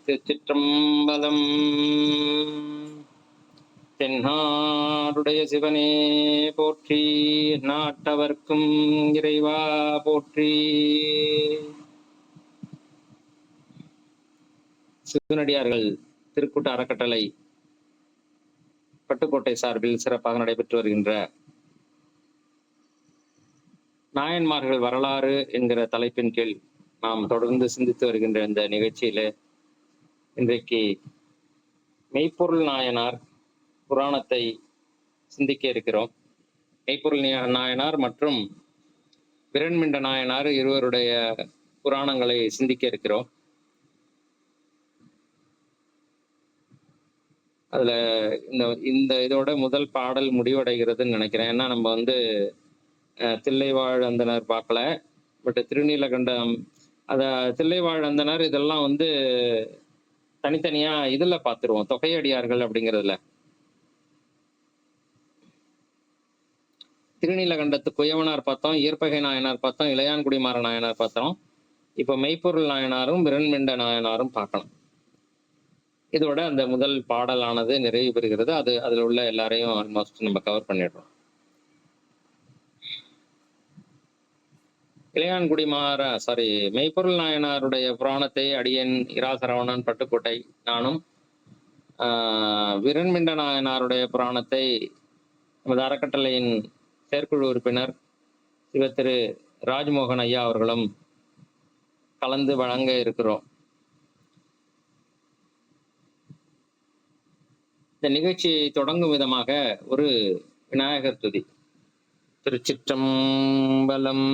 திருச்சிற்றம்பலம். தென்னாடுடைய சிவனே போற்றி, நாட்டவர்க்கும் இறைவா போற்றி. சிவனடியார்கள் திருக்கூட்ட அறக்கட்டளை பட்டுக்கோட்டை சார்பில் சிறப்பாக நடைபெற்று வருகின்ற நாயன்மார்கள் வரலாறு என்கிற தலைப்பின் கீழ் நாம் தொடர்ந்து சிந்தித்து வருகின்ற இந்த நிகழ்ச்சியில இன்றைக்கு மெய்ப்பொருள் நாயனார் புராணத்தை சிந்திக்க இருக்கிறோம். மெய்ப்பொருள் நாயனார் மற்றும் விரண்மிண்ட நாயனார் இருவருடைய புராணங்களை சிந்திக்க இருக்கிறோம். அதுல இந்த இதோட முதல் பாடல் முடிவடைகிறதுன்னு நினைக்கிறேன். ஏன்னா நம்ம தில்லைவாழ் அந்தனர் பார்க்கல, பட் திருநீலகண்டம் தில்லைவாழ் அந்தனர் இதெல்லாம் தனித்தனியா இதுல பார்த்துருவோம், தொகையடியார்கள் அப்படிங்கிறதுல. திருநீலகண்டத்து குயவனார் பார்த்தோம், இயற்பகை நாயனார் பார்த்தோம், இளையான்குடிமாற நாயனார் பார்த்தோம். இப்ப மெய்ப்பொருள் நாயனாரும் விரண்மிண்ட நாயனாரும் பார்க்கணும். இதோட அந்த முதல் பாடலானது நிறைவு பெறுகிறது. அதுல உள்ள எல்லாரையும் ஆல்மோஸ்ட் நம்ம கவர் பண்ணிடுறோம். மெய்ப்பொருள் நாயனாருடைய புராணத்தை அடியன் இராசரவணன் பட்டுக்கோட்டை நானும், விரண்மிண்ட நாயனாருடைய புராணத்தை நமது அறக்கட்டளையின் செயற்குழு உறுப்பினர் சிவ திரு ராஜ்மோகன் ஐயா அவர்களும் கலந்து வழங்க இருக்கிறோம். இந்த நிகழ்ச்சியை தொடங்கும் விதமாக ஒரு விநாயகர் துதி. திருச்சிற்றம்பலம்.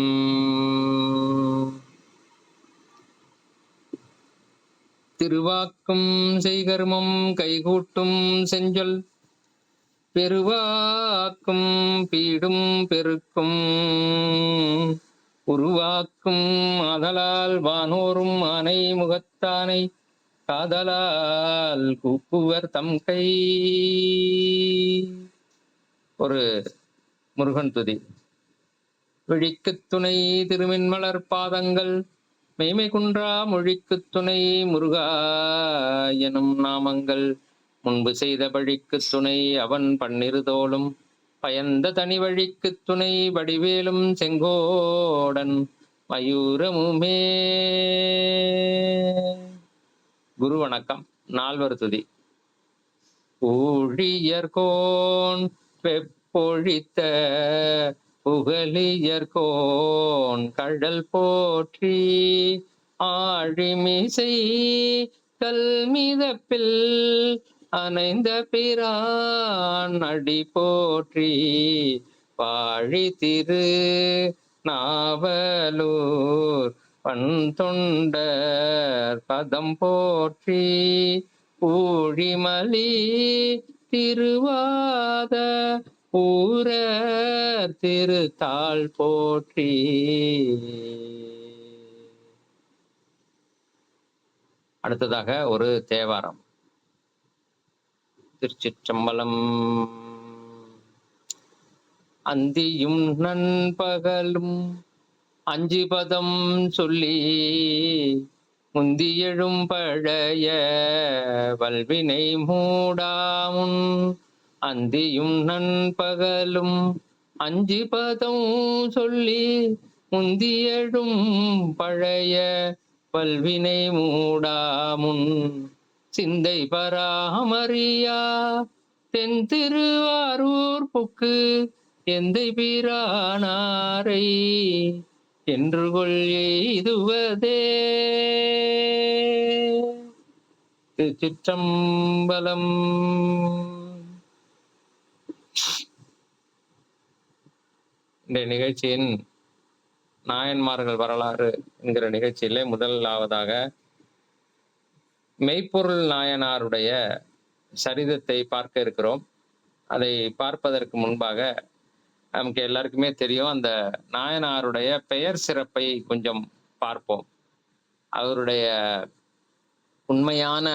திருவாக்கும் செய்கர்மம் கைகூட்டும் செஞ்சொல், பெருவாக்கும் பீடும் பெருக்கும், உருவாக்கும் ஆதலால் வானோரும் ஆனை முகத்தானை, காதலால் கூப்புவர் தம் கை. ஒரு முருகன் துதி. விழிக்கு துணை திருமின்மலர் பாதங்கள், மெய்மை குன்றா மொழிக்கு துணை முருகா எனும் நாமங்கள், முன்பு செய்த பழிக்கு துணை அவன் பன்னிருதோளும், பயந்த தனி வழிக்கு துணை வடிவேலும் செங்கோடன் மயூரமுமே. குரு வணக்கம். நால்வர் துதி. ஊழியர்கோன் வெப்பொழித்த புகழியர்கோன் கழல் போற்றி, ஆழிமிசை கல்மிதப்பில் அணைந்த பிரான் அடி போற்றி, வாழி திரு நாவலூர் பண் தொண்டர் பதம் போற்றி, ஊழிமலி திருவாத ஊரர் திருத்தாள் போற்றி. அடுத்ததாக ஒரு தேவாரம். திருச்சிற்றம்பலம். அந்தியும் நண்பகலும் அஞ்சு பதம் சொல்லி, முந்தியெழும் பழைய வல்வினை மூடாமுன், அந்தியும் நண்பகலும் அஞ்சு பதம் சொல்லி, முந்தியெழும் பழைய வல்வினை மூடாமுன், சிந்தை பராமரியா தென் திருவாரூர் புக்கு எந்தை பிரானாரை என்று கொள் எய்துவதே. திருச்சிற்றம்பலம். இந்த நிகழ்ச்சியின் நாயன்மார்கள் வரலாறு என்கிற நிகழ்ச்சியிலே முதலாவதாக மெய்ப்பொருள் நாயனாருடைய சரிதத்தை பார்க்க இருக்கிறோம். அதை பார்ப்பதற்கு முன்பாக நமக்கு எல்லாருக்குமே தெரியும், அந்த நாயனாருடைய பெயர் சிறப்பை கொஞ்சம் பார்ப்போம். அவருடைய உண்மையான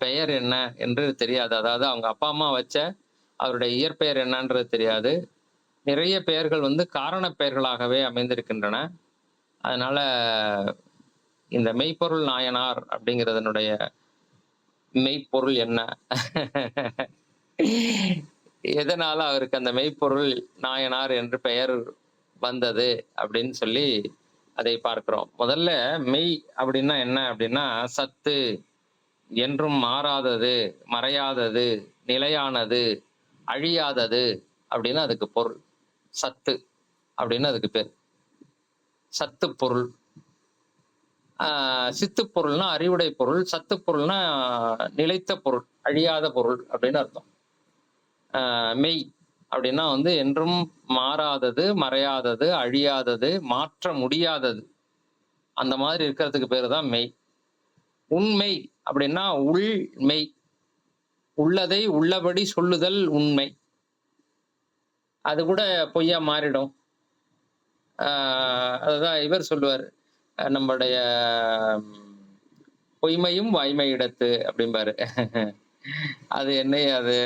பெயர் என்ன என்று தெரியாது. அதாவது அவங்க அப்பா அம்மா வச்ச அவருடைய இயற்பெயர் என்னன்றது தெரியாது. நிறைய பெயர்கள் காரண பெயர்களாகவே அமைந்திருக்கின்றன. அதனால இந்த மெய்ப்பொருள் நாயனார் அப்படிங்கிறதனுடைய மெய்ப்பொருள் என்ன? எதனால அவருக்கு அந்த மெய்ப்பொருள் நாயனார் என்று பெயர் வந்தது அப்படின்னு சொல்லி அதை பார்க்கிறோம். முதல்ல மெய் அப்படின்னா என்ன அப்படின்னா, சத்து, என்றும் மாறாதது, மறையாதது, நிலையானது, அழியாதது அப்படின்னு அதுக்கு பொருள். சத்து அப்படின்னு அதுக்கு பேர். சத்து பொருள். சித்து பொருள்னா அறிவுடை பொருள், சத்து பொருள்னா நிலைத்த பொருள், அழியாத பொருள் அப்படின்னு அர்த்தம். மெய் அப்படின்னா வந்து என்றும் மாறாதது, மறையாதது, அழியாதது, மாற்ற முடியாதது. அந்த மாதிரி இருக்கிறதுக்கு பேரு தான் மெய். உண்மை அப்படின்னா உள்மெய். உள்ளதை உள்ளபடி சொல்லுதல் உண்மை. அது கூட பொய்யா மாறிடும். அதுதான் இவர் சொல்லுவார், நம்முடைய பொய்மையும் வாய்மை இடத்து அப்படிம்பாரு. அது என்ன அது?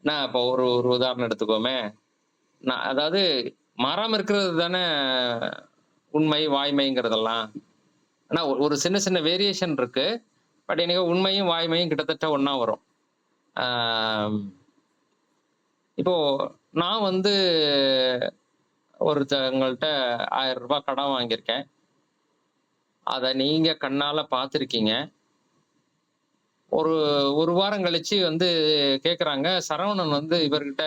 நான் இப்போ ஒரு ஒரு உதாரணம் எடுத்துக்கோமே. நான் அதாவது மரம் இருக்கிறது தானே உண்மை, வாய்மைங்கிறதெல்லாம். ஆனா ஒரு சின்ன சின்ன வேரியேஷன் இருக்கு. பட் எனக்கு உண்மையும் வாய்மையும் கிட்டத்தட்ட ஒண்ணா வரும். ஆஹ் இப்போ நான் வந்து ஒருத்தவங்கள்ட்ட 1000 ரூபாய் கடன் வாங்கியிருக்கேன். அத நீங்க கண்ணால பார்த்திருக்கீங்க. ஒரு ஒரு வாரம் கழிச்சு வந்து கேக்குறாங்க, சரவணன் வந்து இவர்கிட்ட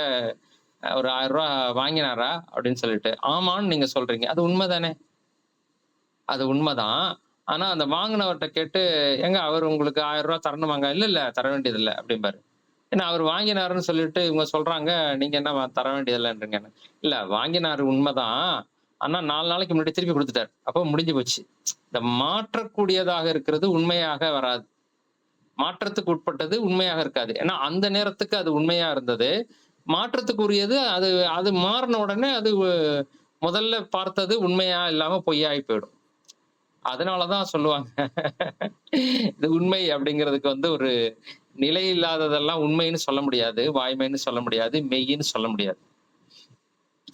ஒரு 1000 ரூபாய் வாங்கினாரா அப்படின்னு சொல்லிட்டு. ஆமான்னு நீங்க சொல்றீங்க. அது உண்மைதானே? அது உண்மைதான். ஆனா அந்த வாங்கினவர்கிட்ட கேட்டு, ஏங்க அவர் உங்களுக்கு 1000 ரூபாய் தரணுமாங்க? இல்ல இல்ல தர வேண்டியதில்ல அப்படிம்பாரு. ஏன்னா அவர் வாங்கினாருன்னு சொல்லிட்டு இவங்க சொல்றாங்க, நீங்க என்ன தர வேண்டியதில்லைன்றீங்க. இல்ல வாங்கினாரு உண்மைதான். ஆனா 4 நாளைக்கு முன்னாடி திருப்பி கொடுத்துட்டாரு. அப்போ முடிஞ்சு போச்சு. இந்த மாற்றக்கூடியதாக இருக்கிறது உண்மையாக வராது. மாற்றத்துக்கு உட்பட்டது உண்மையாக இருக்காது. ஏன்னா அந்த நேரத்துக்கு அது உண்மையா இருந்தது. மாற்றத்துக்குரியது அது அது மாறின உடனே அது முதல்ல பார்த்தது உண்மையா இல்லாம பொய்யாயி போயிடும். அதனாலதான் சொல்லுவாங்க, இது உண்மை அப்படிங்கிறதுக்கு வந்து ஒரு நிலை இல்லாததெல்லாம் உண்மைன்னு சொல்ல முடியாது, வாய்மைன்னு சொல்ல முடியாது, மெய்ன்னு சொல்ல முடியாது.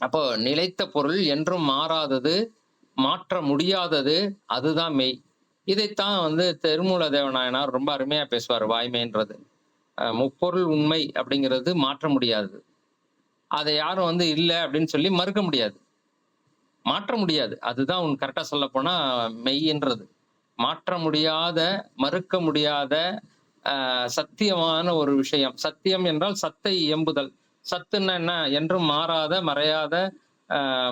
அப்போ நிலைத்த பொருள் என்றும் மாறாதது, மாற்ற முடியாதது, அதுதான் மெய். இதைத்தான் வந்து திருமூல தேவநாயனார் ரொம்ப அருமையா பேசுவார் வாய்மைன்றது. முப்பொருள் உண்மை அப்படிங்கிறது மாற்ற முடியாது. அதை யாரும் வந்து இல்ல அப்படின்னு சொல்லி மறுக்க முடியாது. மாற்ற முடியாது. அதுதான் கரெக்டா சொல்ல போனா மெய்ன்றது. மாற்ற முடியாத, மறுக்க முடியாத சத்தியமான ஒரு விஷயம். சத்தியம் என்றால் சத்தை இயம்புதல். சத்துன்னா என்ன? என்றும் மாறாத, மறையாத,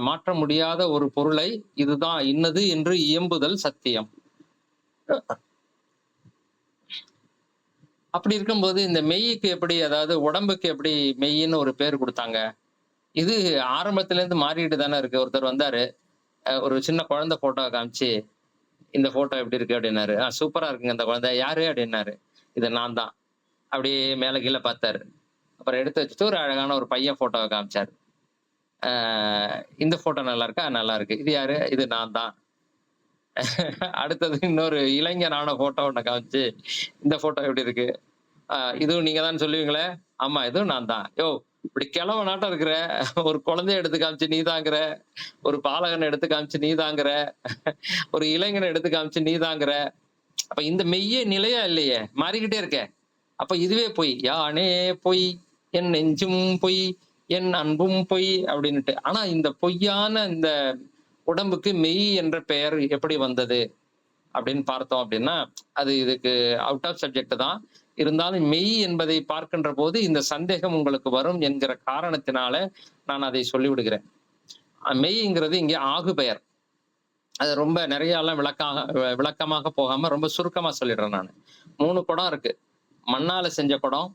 மாற்ற முடியாத ஒரு பொருளை இதுதான் இன்னது என்று இயம்புதல் சத்தியம். அப்படி இருக்கும்போது இந்த மெய்யுக்கு எப்படி, அதாவது உடம்புக்கு எப்படி மெய்ன்னு ஒரு பேர் கொடுத்தாங்க? இது ஆரம்பத்துல இருந்து மாறிட்டு தானே இருக்கு. ஒருத்தர் வந்தாரு, ஒரு சின்ன குழந்தை போட்டோ காமிச்சு, இந்த போட்டோ எப்படி இருக்கு அப்படின்னாரு. சூப்பரா இருக்குங்க இந்த குழந்தை. யாரு அப்படின்னாரு. இது நான் தான். அப்படியே மேல கீழே பார்த்தாரு. அப்புறம் எடுத்து வச்சுட்டு ஒரு அழகான ஒரு பையன் போட்டோவை காமிச்சாரு. இந்த போட்டோ நல்லா இருக்கா? நல்லா இருக்கு. இது யாரு? இது நான் தான். அடுத்தது இன்னொரு இளைஞனான போட்டோ ஒண்ணு காமிச்சு, இந்த போட்டோ எப்படி இருக்கு? இதுவும் நீங்க தான் சொல்லுவீங்களே? ஆமா, இதுவும் நான் தான். யோ இப்படி கிழவ நாட்டம் இருக்கிற, ஒரு குழந்தைய எடுத்து காமிச்சு நீ தாங்கிற, ஒரு பாலகனை எடுத்து காமிச்சு நீ தாங்கிற, ஒரு இளைஞனை எடுத்து காமிச்சு நீ தாங்கிற. அப்ப இந்த மெய்யே நிலையா இல்லையே, மாறிக்கிட்டே இருக்க. அப்ப இதுவே பொய். யானே பொய், என் நெஞ்சும் பொய், என் அன்பும் பொய் அப்படின்னுட்டு. ஆனா இந்த பொய்யான இந்த உடம்புக்கு மெய் என்ற பெயர் எப்படி வந்தது அப்படின்னு பார்த்தோம் அப்படின்னா, அது இதுக்கு அவுட் ஆஃப் சப்ஜெக்ட் தான். இருந்தாலும் மெய் என்பதை பார்க்கின்ற போது இந்த சந்தேகம் உங்களுக்கு வரும் என்கிற காரணத்தினால நான் அதை சொல்லிவிடுகிறேன். மெய்ங்கிறது இங்கே ஆகு பெயர். அது ரொம்ப நிறைய எல்லாம் விளக்கமாக போகாம ரொம்ப சுருக்கமா சொல்லிடுறேன் நான். 3 குடம் இருக்கு. மண்ணால செஞ்ச குடம்,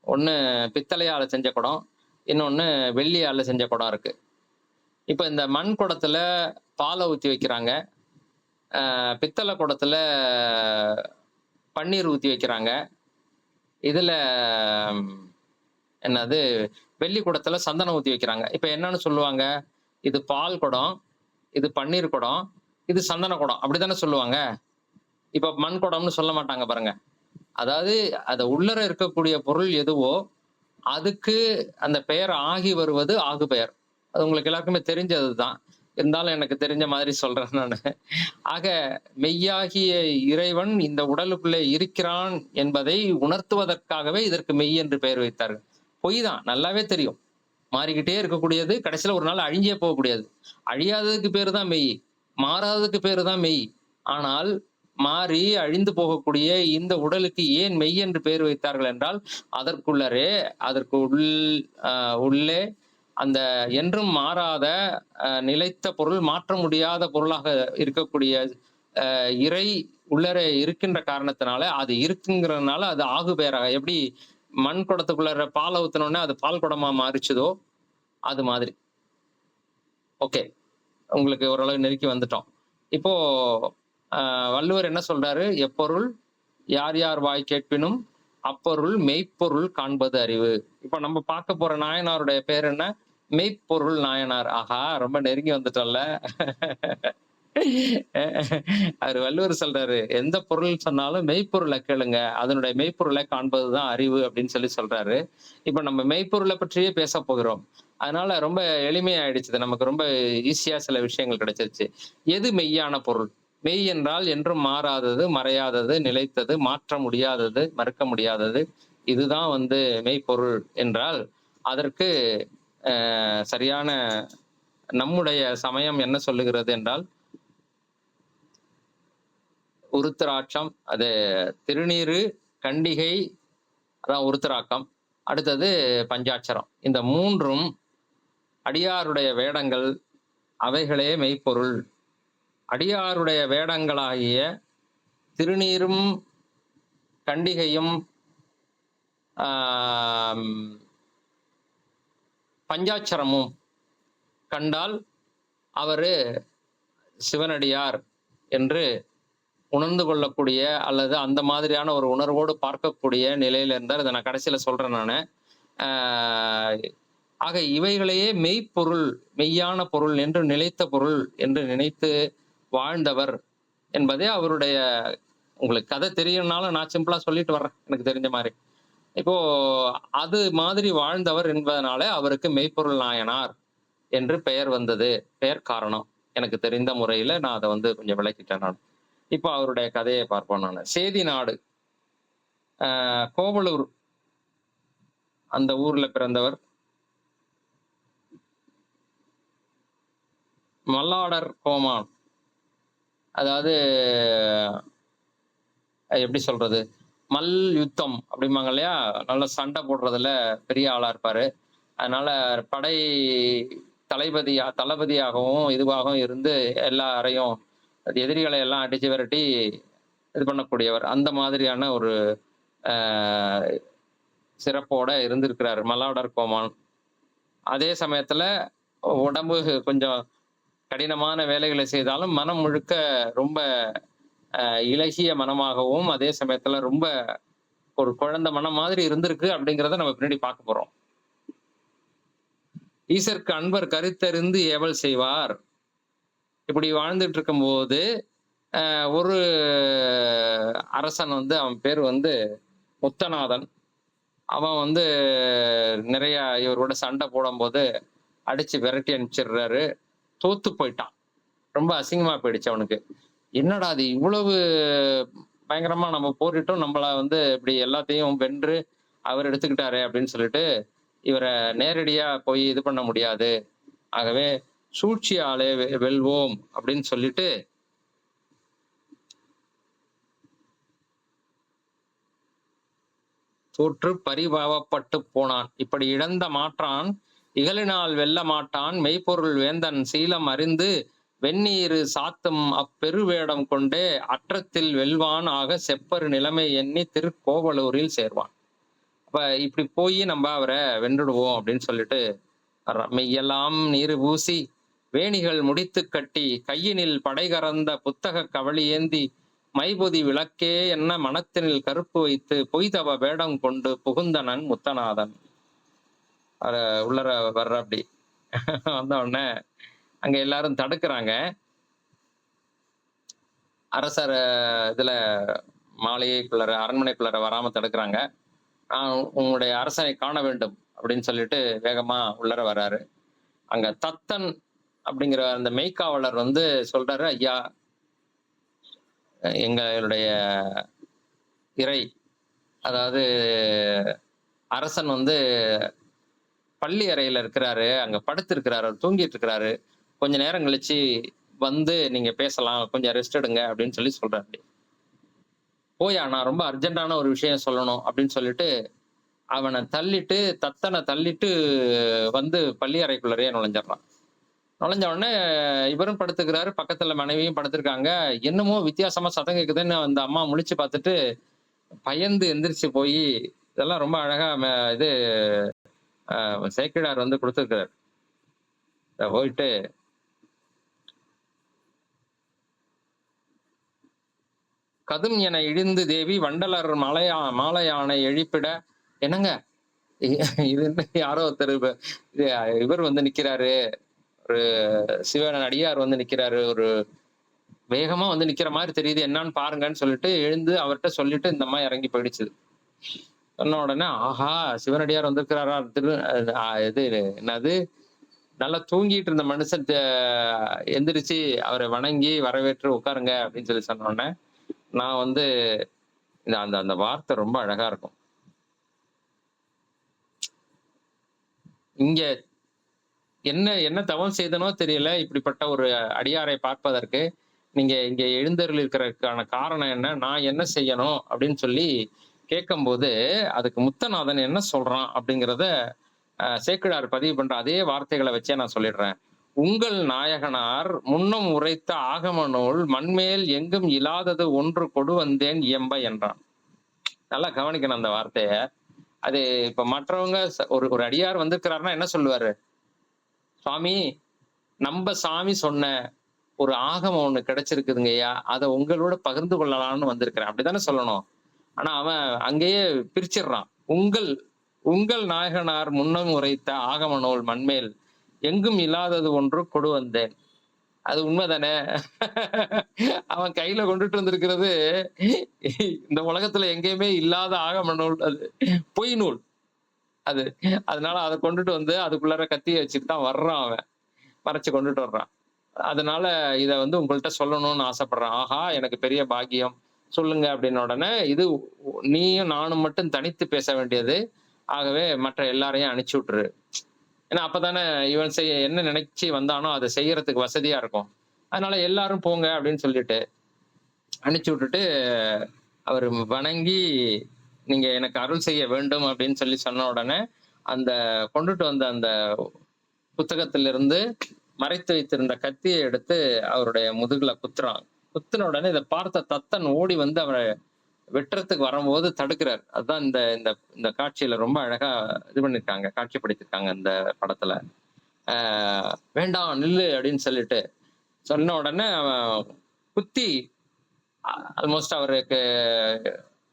ஒண்ணு பித்தளையால செஞ்ச குடம், இன்னொன்னு வெள்ளியால செஞ்ச குடம் இருக்கு. இப்ப இந்த மண் குடத்துல பாலை ஊத்தி வைக்கிறாங்க. பித்தளை குடத்துல பன்னீர் ஊத்தி வைக்கிறாங்க. இதுல என்னது வெள்ளி குடத்துல சந்தனம் ஊத்தி வைக்கிறாங்க. இப்ப என்னன்னு சொல்லுவாங்க? இது பால் குடம், இது பன்னீர் குடம், இது சந்தன குடம். அப்படித்தானே சொல்லுவாங்க. இப்ப மண் குடம்னு சொல்ல மாட்டாங்க பாருங்க. அதாவது அது உள்ளர இருக்கக்கூடிய பொருள் எதுவோ அதுக்கு அந்த பெயர் ஆகி வருவது ஆகு பெயர். அது உங்களுக்கு எல்லாருக்குமே தெரிஞ்சதுதான். இருந்தாலும் எனக்கு தெரிஞ்ச மாதிரி சொல்றேன் நானு. ஆக மெய்யாகிய இறைவன் இந்த உடலுக்குள்ளே இருக்கிறான் என்பதை உணர்த்துவதற்காகவே இதற்கு மெய் என்று பெயர் வைத்தார்கள். பொய் தான், நல்லாவே தெரியும். மாறிக்கிட்டே இருக்கக்கூடியது, கடைசியில ஒரு நாள் அழிஞ்சே போகக்கூடியது. அழியாததுக்கு பேரு தான் மெய். மாறாததுக்கு பேரு தான் மெய். ஆனால் மாறி அழிந்து போகக்கூடிய இந்த உடலுக்கு ஏன் மெய் என்று பெயர் வைத்தார்கள் என்றால், அதற்குள்ளரே அதற்கு உள்ளே அந்த என்றும் மாறாத நிலைத்த பொருள், மாற்ற முடியாத பொருளாக இருக்கக்கூடிய இறை உள்ளரே இருக்கின்ற காரணத்தினால, அது இருக்குங்கிறதுனால அது ஆகு பெயராக எப்படி மண் குடத்துக்குள்ள பாலை ஊத்துனோடனே அது பால் குடமா மாறிச்சதோ, அது மாதிரி. ஓகே. உங்களுக்கு ஓரளவு நெருக்கி வந்துட்டோம். இப்போ வள்ளுவர் என்ன சொல்றாரு? எப்பொருள் யார் யார் வாய் கேட்பினும் அப்பொருள் மெய்ப்பொருள் காண்பது அறிவு. இப்ப நம்ம பார்க்க போற நாயனாருடைய பேர் என்ன? மெய்ப்பொருள் நாயனார். ஆஹா! ரொம்ப நெருங்கி வந்துட்டோம்ல. அவரு வள்ளுவர் சொல்றாரு, எந்த பொருள் சொன்னாலும் மெய்ப்பொருளை கேளுங்க. அதனுடைய மெய்ப்பொருளை காண்பதுதான் அறிவு அப்படின்னு சொல்றாரு. இப்ப நம்ம மெய்ப்பொருளை பற்றியே பேசப் போகிறோம். அதனால ரொம்ப எளிமையாயிடுச்சு. நமக்கு ரொம்ப ஈஸியா சில விஷயங்கள் கிடைச்சிருச்சு. எது மெய்யான பொருள்? மெய் என்றால் என்றும் மாறாதது, மறையாதது, நிலைத்தது, மாற்ற முடியாதது, மறுக்க முடியாதது. இதுதான் மெய்ப்பொருள் என்றால், அதற்கு சரியான நம்முடைய சமயம் என்ன சொல்லுகிறது என்றால், உருத்திராட்சம், அது திருநீறு, கண்டிகை, அதான் உருத்திராக்கம். அடுத்தது பஞ்சாட்சரம். இந்த 3ம் அடியாருடைய வேடங்கள், அவைகளே மெய்ப்பொருள். அடியாருடைய வேடங்களாகிய திருநீரும், கண்டிகையும், பஞ்சாட்சரமும் கண்டால் அவரு சிவனடியார் என்று உணர்ந்து கொள்ளக்கூடிய அல்லது அந்த மாதிரியான ஒரு உணர்வோடு பார்க்கக்கூடிய நிலையில இருந்தார். இதை நான் கடைசியில சொல்றேன் நானு. ஆக இவைகளையே மெய்ப்பொருள், மெய்யான பொருள் என்று நிலைத்த பொருள் என்று நினைத்து வாழ்ந்தவர் என்பதே அவருடைய. உங்களுக்கு கதை தெரியும்னாலும் நான் சிம்பிளா சொல்லிட்டு வர்றேன் எனக்கு தெரிஞ்ச மாதிரி. இப்போ அது மாதிரி வாழ்ந்தவர் என்பதனால அவருக்கு மெய்ப்பொருள் நாயனார் என்று பெயர் வந்தது. பெயர் காரணம் எனக்கு தெரிந்த முறையில நான் அதை கொஞ்சம் விளக்கிட்டேன் நான். இப்போ அவருடைய கதையை பார்ப்போம் நான். சேதி நாடு, கோவலூர் அந்த ஊர்ல பிறந்தவர். மல்லாடர் கோமான், அதாவது எப்படி சொல்றது, மல் யுத்தம் அப்படிம்பாங்க இல்லையா, நல்ல சண்டை போடுறதுல பெரிய ஆளா இருப்பாரு. அதனால படை தளபதியாகவும் இதுவாகவும் இருந்து எல்லாரையும் எதிரிகளை எல்லாம் அடிச்சு விரட்டி இது பண்ணக்கூடியவர். அந்த மாதிரியான ஒரு சிறப்போட இருந்திருக்கிறாரு மல்லாடர் கோமான். அதே சமயத்துல உடம்பு கொஞ்சம் கடினமான வேலைகளை செய்தாலும் மனம் முழுக்க ரொம்ப இலகிய மனமாகவும், அதே சமயத்துல ரொம்ப ஒரு குழந்தை மனம் மாதிரி இருந்திருக்கு அப்படிங்கிறத நம்ம பின்னாடி பார்க்க போறோம். ஈசருக்கு அன்பர் கருத்தறிந்து ஏவல் செய்வார். இப்படி வாழ்ந்துட்டு இருக்கும்போது ஒரு அரசன் அவன் பேர் முத்தநாதன். அவன் நிறைய இவரோட சண்டை போடும்போது அடிச்சு விரட்டி அனுப்பிச்சிடுறாரு. தோத்து போயிட்டான். ரொம்ப அசிங்கமா போயிடுச்சு அவனுக்கு. என்னடா அது இவ்வளவு பயங்கரமா நம்ம போரிட்டோம், நம்மள இப்படி எல்லாத்தையும் வென்று அவர் எடுத்துக்கிட்டாரு அப்படின்னு சொல்லிட்டு இவரை நேரடியா போய் இது பண்ண முடியாது. ஆகவே சூழ்ச்சியாலே வெல்வோம் அப்படின்னு சொல்லிட்டு தோற்று பரிபாவப்பட்டு போனான். இப்படி இழந்த மாற்றான் இகலினால் வெல்ல மாட்டான். மெய்ப்பொருள் வேந்தன் சீலம் அறிந்து வெந்நீரு சாத்தும் அப்பெருவேடம் கொண்டே அற்றத்தில் வெல்வான் ஆக செப்பரு நிலைமை எண்ணி திருக்கோவலூரில் சேர்வான். அப்ப இப்படி போய் நம்ம அவரை வென்றுடுவோம் அப்படின்னு சொல்லிட்டு மெய்யெல்லாம் நீரு பூசி வேணிகள் முடித்து கட்டி கையினில் படை கறந்த புத்தக கவளி ஏந்தி மைபொதி விளக்கே என்ன மனத்தினில் கருப்பு வைத்து பொய்தவ வேடம் கொண்டு புகுந்தனன் முத்தநாதன். உள்ளர வர்ற அப்படி வந்த உடனே அங்க எல்லாரும் தடுக்கிறாங்க. அரசர் இதுல மாளிகைக்குள்ளர அரண்மனைக்குள்ளர வராம தடுக்கிறாங்க. உங்களுடைய அரசனை காண வேண்டும் அப்படின்னு சொல்லிட்டு வேகமா உள்ளர வர்றாரு. அங்க தத்தன் அப்படிங்கிற அந்த மெய்க்காவலர் வந்து சொல்றாரு, ஐயா எங்களுடைய இறை, அதாவது அரசன் வந்து பள்ளி அறையில இருக்கிறாரு. அங்க படுத்திருக்கிறாரு. அவர் தூங்கிட்டு இருக்கிறாரு. கொஞ்ச நேரம் கழிச்சு வந்து நீங்க பேசலாம். கொஞ்சம் ரெஸ்ட் எடுங்க அப்படின்னு சொல்றாப்படி. போயா நான் ரொம்ப அர்ஜென்ட்டான ஒரு விஷயம் சொல்லணும் அப்படின்னு சொல்லிட்டு, அவன தள்ளிட்டு தத்தன தள்ளிட்டு வந்து பள்ளி அறைக்குள்ளறயே நுழைஞ்சிடுறான். நுழைஞ்ச உடனே இவரும் படுத்துக்கிறாரு. பக்கத்துல மனைவியும் படுத்திருக்காங்க. என்னமோ வித்தியாசமா சத்தம் கேட்குதுன்னு அந்த அம்மா முழிச்சு பார்த்துட்டு, பயந்து எந்திரிச்சு போயி இதெல்லாம் ரொம்ப அழகா இது சேக்கிழார் வந்து குடுத்திருக்கிறார். போயிட்டு கதும் என இழிந்து தேவி வண்டலர் மாலையானை எழுப்பிட, என்னங்க இது என்ன யாரோ ஒருத்தர் இவர் வந்து நிக்கிறாரு. ஒரு சிவன் அடியார் வந்து நிக்கிறாரு. ஒரு வேகமா வந்து நிக்கிற மாதிரி தெரியுது. என்னன்னு பாருங்கன்னு சொல்லிட்டு எழுந்து அவர்ட்ட சொல்லிட்டு இந்த அம்மா இறங்கி போயிடுச்சு. சொன்ன உடனே, ஆஹா! சிவனடியார் வந்திருக்கிறாரா? இது என்னது? நல்லா தூங்கிட்டு இருந்த மனுஷன் எந்திரிச்சு அவரை வணங்கி வரவேற்று உட்காருங்க அப்படின்னு சொன்ன உடனே, நான் வந்து அந்த அந்த வார்த்தை ரொம்ப அழகா இருக்கும். இங்க என்ன என்ன தவம் செய்தனோ தெரியல. இப்படிப்பட்ட ஒரு அடியாரை பார்ப்பதற்கு. நீங்க இங்க எழுந்தருளி இருக்கிறதுக்கான காரணம் என்ன? நான் என்ன செய்யணும்? அப்படின்னு சொல்லி கேட்கும்போது, அதுக்கு முத்தநாதன் என்ன சொல்றான்? அப்படிங்கிறத சேக்கிழார் பதிவு பண்ற அதே வார்த்தைகளை வச்சே நான் சொல்லிடுறேன். உங்கள் நாயகனார் முன்னம் உரைத்த ஆகம நூல் மண்மேல் எங்கும் இல்லாதது ஒன்று கொடு வந்தேன் இயம்ப என்றான். நல்லா கவனிக்கணும் அந்த வார்த்தைய. அது இப்ப மற்றவங்க ஒரு ஒரு அடியார் வந்திருக்கிறாருன்னா என்ன சொல்லுவாரு? சுவாமி, நம்ப சாமி சொன்ன ஒரு ஆகமம் ஒண்ணு கிடைச்சிருக்குதுங்கய்யா. அத உங்களோட பகிர்ந்து கொள்ளலாம்னு வந்திருக்கிறேன். அப்படித்தானே சொல்லணும். ஆனா அவன் அங்கேயே பிரிச்சிடுறான். உங்கள் உங்கள் நாயகனார் முன்னம் உரைத்த ஆகம நூல் மண்மேல் எங்கும் இல்லாதது ஒன்று கொடு வந்தேன். அது உண்மைதானே? அவன் கையில கொண்டுட்டு வந்திருக்கிறது இந்த உலகத்துல எங்கேயுமே இல்லாத ஆகம நூல். அது பொய் நூல் அது. அதனால அதை கொண்டுட்டு வந்து அதுக்குள்ளார கத்திய வச்சுட்டு தான் வர்றான் அவன். மறைச்சு கொண்டுட்டு வர்றான். அதனால இத வந்து உங்கள்ட்ட சொல்லணும்னு ஆசைப்படுறேன். ஆஹா! எனக்கு பெரிய பாக்கியம். சொல்லுங்க அப்படின்ன உடனே, இது நீயும் நானும் மட்டும் தனித்து பேச வேண்டியது. ஆகவே மற்ற எல்லாரையும் அனுப்பிச்சு விட்டுரு. ஏன்னா அப்பதானே இவன் என்ன நினைச்சு வந்தானோ அதை செய்யறதுக்கு வசதியா இருக்கும். அதனால எல்லாரும் போங்க அப்படின்னு சொல்லிட்டு அனுப்பிச்சு விட்டுட்டு அவர் வணங்கி நீங்க எனக்கு அருள் செய்ய வேண்டும் அப்படின்னு சொன்ன உடனே அந்த கொண்டுட்டு வந்த அந்த புத்தகத்திலிருந்து மறைத்து வைத்திருந்த கத்தியை எடுத்து அவருடைய முதுகுல குத்துறான். குத்துன உடனே இதை பார்த்த தத்தன் ஓடி வந்து அவரை வெட்டுறதுக்கு வரும்போது தடுக்கிறார். அதுதான் இந்த இந்த இந்த காட்சியில ரொம்ப அழகா இது பண்ணிருக்காங்க, காட்சிப்படுத்திருக்காங்க இந்த படத்துல. வேண்டாம் நில்லு அப்படின்னு சொல்லிட்டு சொன்ன உடனே அவன் குத்தி ஆல்மோஸ்ட் அவருக்கு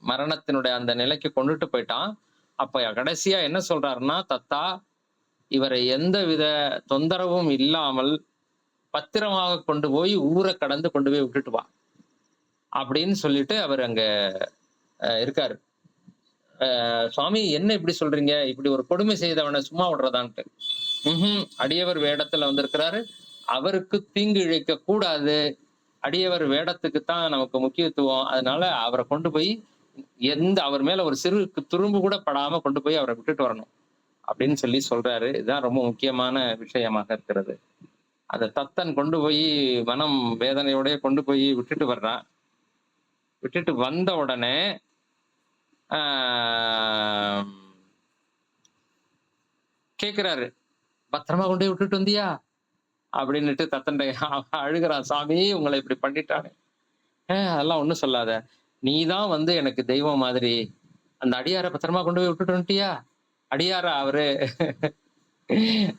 மரணத்தினுடைய அந்த நிலைக்கு கொண்டுட்டு போயிட்டான். அப்ப கடைசியா என்ன சொல்றாருன்னா, தத்தா இவரை எந்தவித தொந்தரவும் இல்லாமல் பத்திரமாக கொண்டு போய் ஊரை கடந்து கொண்டு போய் விட்டுட்டு வா அப்படின்னு சொல்லிட்டு அவர் அங்க இருக்காரு. சுவாமி என்ன இப்படி சொல்றீங்க? இப்படி ஒரு கொடுமை செய்தவனை சும்மா விடுறதான்ட்டு. அடியவர் வேடத்துல வந்திருக்கிறாரு. அவருக்கு தீங்கு இழைக்க கூடாது. அடியவர் வேடத்துக்கு தான் நமக்கு முக்கியத்துவம். அதனால அவரை கொண்டு போய் அவர் மேல ஒரு சிறு துரும்பு கூட படாம கொண்டு போய் அவரை விட்டுட்டு வரணும் அப்படின்னு சொல்றாரு. இதுதான் ரொம்ப முக்கியமான விஷயமாக இருக்கிறது. அந்த தத்தன் கொண்டு போய் மனம் வேதனையோடய கொண்டு போய் விட்டுட்டு வர்றான். விட்டுட்டு வந்த உடனே கேக்குறாரு, பத்திரமா கொண்டு போய் விட்டுட்டு வந்தியா அப்படின்னுட்டு தத்தன் அழுகிறான். சாமி உங்களை இப்படி பண்ணிட்டானே. அதெல்லாம் ஒண்ணும் சொல்லாத. நீதான் வந்து எனக்கு தெய்வம் மாதிரி. அந்த அடியார பத்திரமா கொண்டு போய் விட்டுட்டு வந்துட்டியா? அடியாரா அவரு